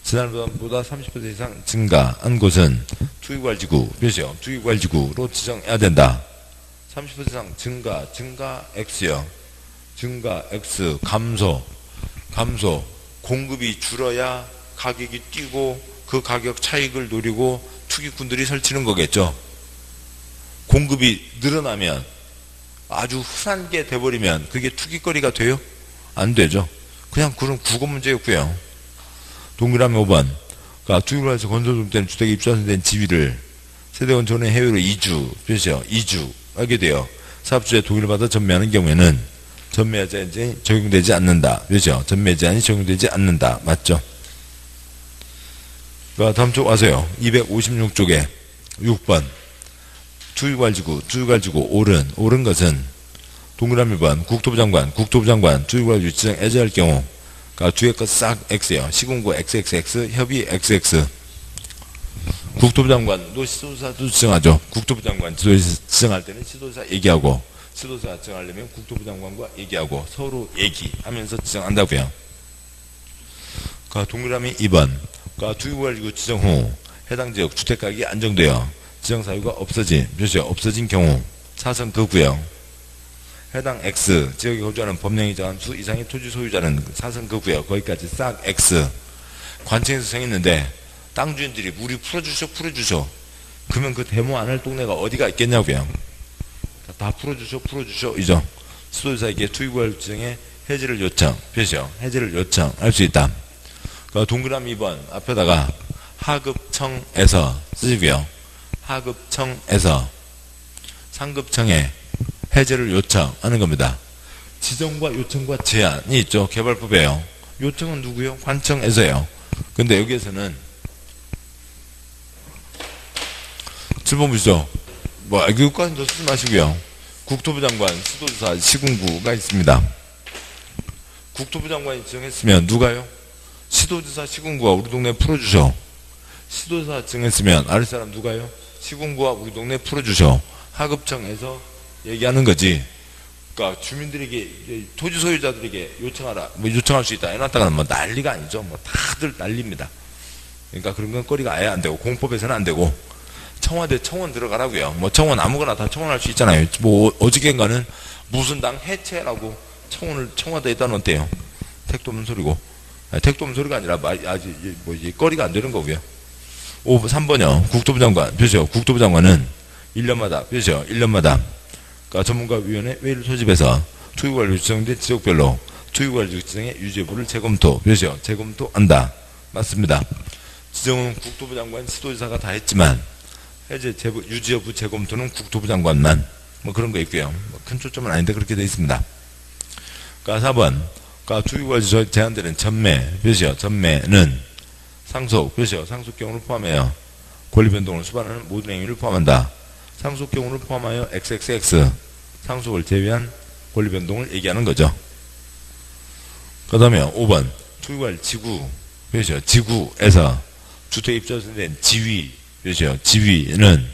S1: 지난보다 30% 이상 증가한 곳은 투기괄지구 그렇죠. 투기괄지구로 지정해야 된다. 30% 이상 증가 X요. 증가 X 감소 공급이 줄어야 가격이 뛰고 그 가격 차익을 노리고 투기꾼들이 설치는 거겠죠. 공급이 늘어나면 아주 흔한 게 돼버리면 그게 투기거리가 돼요? 안 되죠. 그냥 그런 국어 문제였고요. 동그라미 5번 그러니까 투기관에서 건설중 때는 주택에 입주된 지위를 세대원 전에 해외로 그렇죠? 이주하게 돼요. 사업주의 동의를 받아 전매하는 경우에는 전매 제한이 적용되지 않는다. 그렇죠? 전매 제한이 적용되지 않는다. 맞죠? 다음 쪽 와서요. 256쪽에 6번 투기괄지구 옳은 것은 동그라미 1번 국토부 장관 투기괄지구 지정 해제할 경우 그러니까 뒤에 거 싹 X요. 시군구 XXX 협의 XX 국토부 장관도 시도지사도 지정하죠. 국토부 장관 지정할 때는 시도지사 얘기하고 시도지사 지정하려면 국토부 장관과 얘기하고 서로 얘기하면서 지정한다고요. 그러니까 동그라미 2번 그러니까 투기괄지구 지정 후 해당 지역 주택가격이 안정되어 지정 사유가 없어진 경우 사선 그 구역 해당 X 지역에 거주하는 법령이 정한 수 이상의 토지 소유자는 사선 그 구역 거기까지 싹 X 관청에서 정했는데 땅 주인들이 우리 풀어주셔 그러면 그 데모 안 할 동네가 어디가 있겠냐고요. 다 풀어주셔 이죠. 수도지사에게 투기괄 지정의 해지를 해지를 요청할 수 있다. 그러니까 동그라미 2번 앞에다가 하급청에서 쓰시고요. 하급청에서 상급청에 해제를 요청하는 겁니다. 지정과 요청과 제한이 있죠. 개발법이에요. 요청은 누구요? 관청에서요. 근데 여기에서는 7번 보시죠. 이거까지 더 쓰지 마시고요. 국토부 장관, 시도지사, 시군구가 있습니다. 국토부 장관이 지정했으면 누가요? 시도지사, 시군구가 우리 동네 풀어주셔. 시도지사 지정했으면 아랫사람 누가요? 시군구가 우리 동네 풀어주셔. 하급청에서 얘기하는 거지. 그러니까 주민들에게 토지 소유자들에게 요청할 수 있다 해놨다가는 난리가 아니죠. 다들 난리입니다. 그러니까 그런 건 거리가 아예 안 되고 공법에서는 안 되고 청와대 청원 들어가라고요. 청원 아무거나 다 청원할 수 있잖아요. 어저께인가는 무슨 당 해체라고 청원을 청와대에다 넣었대요. 택도 없는 소리고. 택도 없는 소리가 아니라 아직 뭐 거리가 안 되는 거고요. 3번이요. 국토부 장관. 표시요. 국토부 장관은 1년마다, 표시요. 1년마다. 그러니까 전문가위원회 회의를 소집해서 투기관리 지정된 지역별로 투기관리 지정의 유지 여부를 재검토, 표시요. 재검토한다. 맞습니다. 지정은 국토부 장관, 수도지사가 다 했지만, 해제 유지 여부 재검토는 국토부 장관만, 뭐 그런 거 있고요. 큰 초점은 아닌데 그렇게 되어 있습니다. 그러니까 4번. 그러니까 투기관리 제한되는 전매, 표시요. 전매는 상속, 표시요. 상속 경우를 포함하여 권리 변동을 수반하는 모든 행위를 포함한다. 상속 경우를 포함하여 XXX 상속을 제외한 권리 변동을 얘기하는 거죠. 그 다음에 5번 투기관리 지구, 표시요. 지구에서 주택 입주된 지위, 표시요. 지위는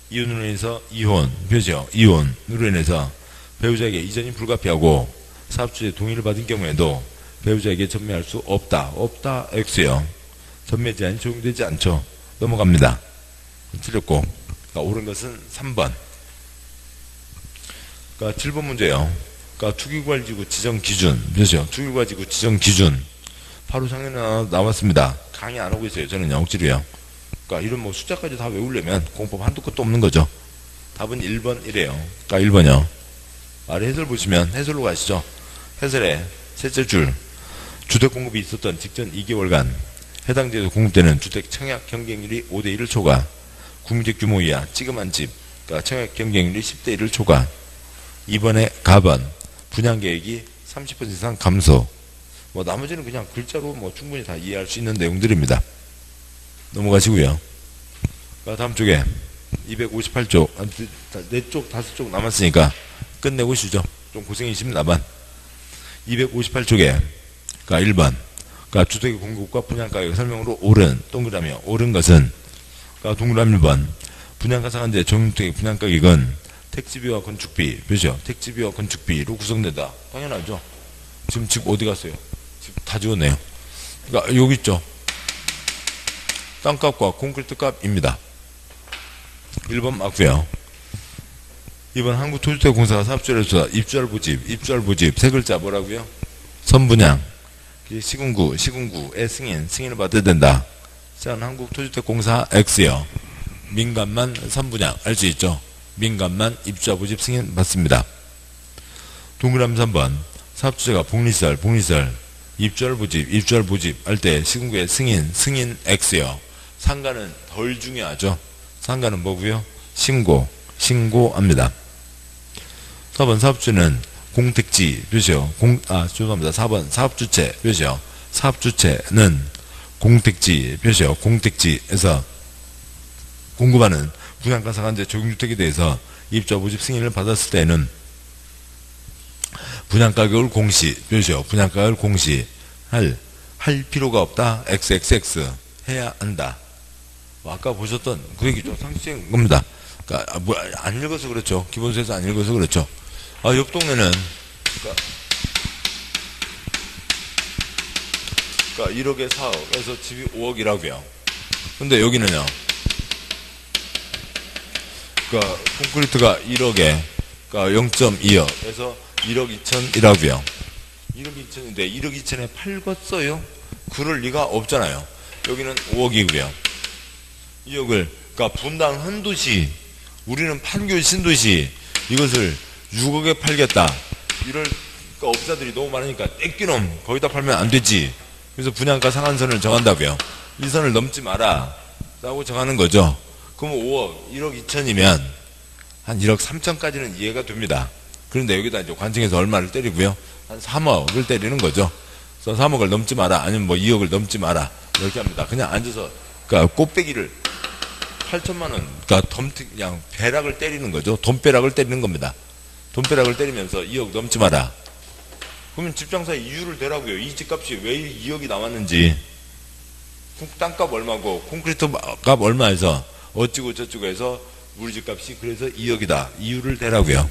S1: 이혼으로 인해서 이혼, 표시요. 이혼으로 인해서 배우자에게 이전이 불가피하고 사업주의 동의를 받은 경우에도 배우자에게 전매할 수 없다. 없다 X요. 전매 제한이 적용되지 않죠. 넘어갑니다. 틀렸고. 그러니까 옳은 것은 3번. 그러니까 7번 문제요. 그러니까 투기관리지구 지정 기준, 그렇죠? 투기관리지구 지정 기준. 바로 작년에 나왔습니다. 강의 안 하고 있어요. 저는 억지로요. 그러니까 이런 뭐 숫자까지 다 외우려면 공법 한두 끝도 없는 거죠. 답은 1번이래요. 그러니까 1번이요. 아래 해설 보시면 해설로 가시죠. 해설에 셋째 줄. 주택 공급이 있었던 직전 2개월간 해당 지역에서 공급되는 주택 청약 경쟁률이 5대1을 초과, 국민적 규모 이하 찌그만 집, 그러니까 청약 경쟁률이 10대1을 초과. 이번에 가번 분양계획이 30% 이상 감소. 뭐 나머지는 그냥 글자로 뭐 충분히 다 이해할 수 있는 내용들입니다. 넘어가시고요. 다음 쪽에 258쪽, 4쪽, 5쪽 남았으니까 끝내고 쉬죠. 좀 고생이십니다만. 258쪽에, 그러니까 1번. 그러니까 주택의 공급과 분양가격 설명으로 옳은, 동그라미요. 옳은 것은, 그러니까 동그라미 1번. 분양가 상한제 종주택의 분양가격은 택지비와 건축비, 표시요. 택지비와 건축비로 구성된다. 당연하죠. 지금 집 어디 갔어요? 집 다 지웠네요. 그러니까 여기 있죠. 땅값과 콘크리트 값입니다. 1번 맞고요. 2번 한국토지대공사가 사업주를 입주할 부집 세 글자 뭐라고요? 선분양. 시군구의 승인을 받아야 된다. 자, 한국토지대공사 X요. 민간만 선분양 알 수 있죠. 민간만 입주할 부집 승인 받습니다. 동그라미 3번 사업주체가 복리시설 입주할 부집 할 때 시군구의 승인 X요. 상가는 덜 중요하죠. 상가는 뭐고요? 신고합니다. 4번 사업주는 공택지 표시요. 죄송합니다. 4번 사업주체 표시요. 사업주체는 공택지 표시요. 공택지에서 공급하는 분양가 상한제 적용주택에 대해서 입주와 부집 승인을 받았을 때는 분양가격을 공시 표시요. 분양가격을 공시할 필요가 없다. XXX 해야 한다. 아까 보셨던 그 얘기죠. 상식적인 겁니다. 그러니까 안 읽어서 그렇죠. 기본서에서 안 읽어서 그렇죠. 옆 동네는 그러니까 1억에 4억에서 집이 5억이라고요. 근데 여기는요. 그러니까 콘크리트가 1억에 그러니까 0.2억에서 1억 2천이라고요. 1억 2천인데 1억 2천에 팔겠어요? 그럴 리가 없잖아요. 여기는 5억이고요. 2억을 그러니까 분당 한도시 우리는 판교 신도시 이것을 6억에 팔겠다. 이럴 그러니까 업자들이 너무 많으니까 떼끼놈 거기다 팔면 안 되지. 그래서 분양가 상한선을 정한다고요. 이 선을 넘지 마라 라고 정하는 거죠. 그러면 5억 1억 2천이면 한 1억 3천까지는 이해가 됩니다. 그런데 여기다 이제 관청에서 얼마를 때리고요. 한 3억을 때리는 거죠. 그래서 3억을 넘지 마라 아니면 뭐 2억을 넘지 마라 이렇게 합니다. 그냥 앉아서 그러니까 꽃배기를 8천만 원, 그러니까 그냥 배락을 때리는 거죠. 돈배락을 때리는 겁니다. 돈배락을 때리면서 2억 넘지 마라. 그러면 집장사의 이유를 대라고요. 이 집값이 왜 2억이 나왔는지. 땅값 얼마고 콘크리트 값 얼마에서 어찌고 저찌고 해서 우리 집값이 그래서 2억이다. 이유를 대라고요.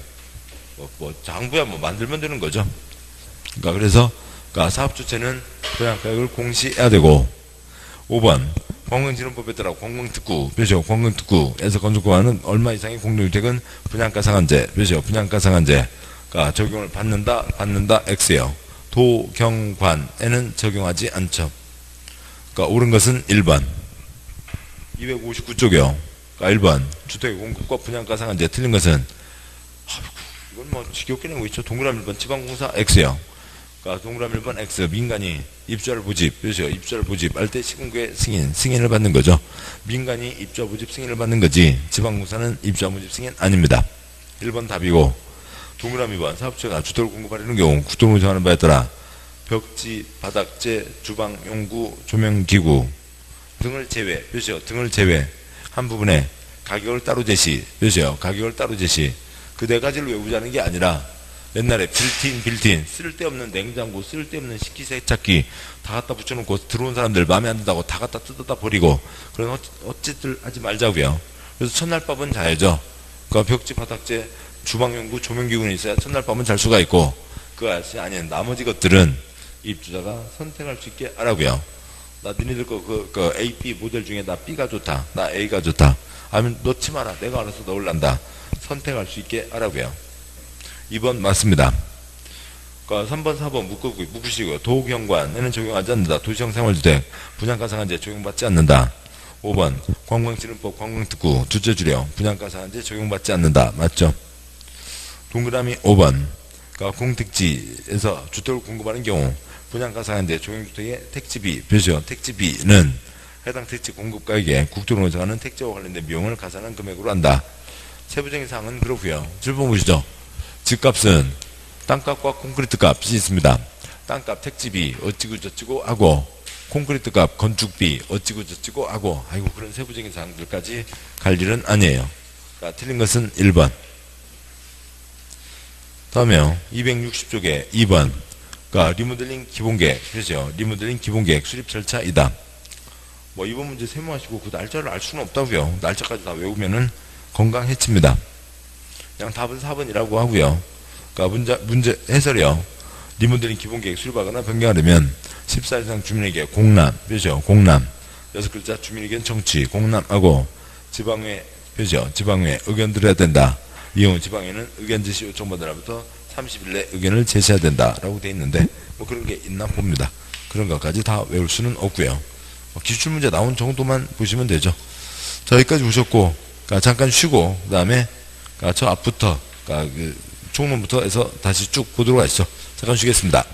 S1: 장부야 만들면 되는 거죠. 그러니까 사업주체는 분양가격을 공시해야 되고 5번 관광진흥법에 따라 관광특구 표시요. 관광특구에서 건축권은 얼마 이상의 공동주택은 분양가 상한제 표시요. 분양가 상한제가 적용을 받는다 X예요. 도경관에는 적용하지 않죠. 그러니까 옳은 것은 1번. 259쪽이요. 그러니까 1번. 주택의 공급과 분양가 상한제. 틀린 것은, 이건 뭐 지겹게 내고 있죠. 동그라미 1번 지방공사 X요. 그러니까 동그라미 1번 X. 민간이 입주할 부집, 그렇죠. 입주할 부집 할 때 시군구의 승인을 받는 거죠. 민간이 입주할 부집 승인을 받는 거지. 지방공사는 입주할 부집 승인 아닙니다. 1번 답이고, 동그라미 2번 사업체가 주택을 공급하려는 경우 국토부가 정하는 바에 따라 벽지, 바닥재, 주방, 용구, 조명기구 등을 제외, 그렇죠. 등을 제외 한 부분에 가격을 따로 제시, 그렇죠. 가격을 따로 제시. 그 네 가지를 외우자는 게 아니라 옛날에 빌트인 쓸데없는 냉장고, 쓸데없는 식기세척기 다 갖다 붙여놓고 들어온 사람들 마음에 안 든다고 다 갖다 뜯어다 버리고 그런 어쨌든 하지 말자고요. 그래서 첫날밥은 자야죠. 그러니까 벽지, 바닥재, 주방용구, 조명기구는 있어야 첫날밤은 잘 수가 있고, 그것이 아닌 나머지 것들은 입주자가 선택할 수 있게 하라고요. 나 니네들 그 A, B 모델 중에 나 B가 좋다, 나 A가 좋다 하면 넣지 마라, 내가 알아서 넣을란다. 선택할 수 있게 하라고요. 2번 맞습니다. 그러니까 3번, 4번 묶으시고요. 도경관에는 적용하지 않는다. 도시형 생활주택 분양가 상한제 적용받지 않는다. 5번 관광진흥법 관광특구 둘째 줄여 분양가 상한제 적용받지 않는다. 맞죠? 동그라미 5번. 그러니까 공택지에서 주택을 공급하는 경우 분양가 상한제 종용주택의 택지비, 표시요. 택지비는 해당 택지 공급가액에 국토부가 정하는 택지와 관련된 비용을 가산한 금액으로 한다. 세부적인 사항은 그렇고요. 7번 보시죠. 집값은 땅값과 콘크리트 값이 있습니다. 땅값 택지비 어찌고 저찌고 하고 콘크리트 값 건축비 어찌고 저찌고 하고, 아이고 그런 세부적인 사항들까지 갈 일은 아니에요. 그러니까 틀린 것은 1번. 다음에요. 260쪽에 2번. 그러니까 리모델링 기본계획, 그렇죠. 리모델링 기본계획 수립 절차이다. 뭐 이번 문제 세모하시고 그 날짜를 알 수는 없다고요. 날짜까지 다 외우면은 건강해칩니다. 그냥 답은 4번이라고 하고요. 그러니까 문제 해설이요. 리모델링 기본계획 수립하거나 변경하려면 14 이상 주민에게 공람, 그렇죠. 공람 6글자 주민에게는 정치, 공람하고 지방회, 그렇죠. 지방회 의견 들어야 된다. 이후 지방에는 의견 제시 요청받은 날부터 30일 내 의견을 제시해야 된다라고 돼 있는데 뭐 그런 게 있나 봅니다. 그런 것까지 다 외울 수는 없고요. 기출문제 나온 정도만 보시면 되죠. 자, 여기까지 보셨고, 그러니까 잠깐 쉬고 그 다음에 저 앞부터 그 총론부터 해서 다시 쭉 보도록 하시죠. 잠깐 쉬겠습니다.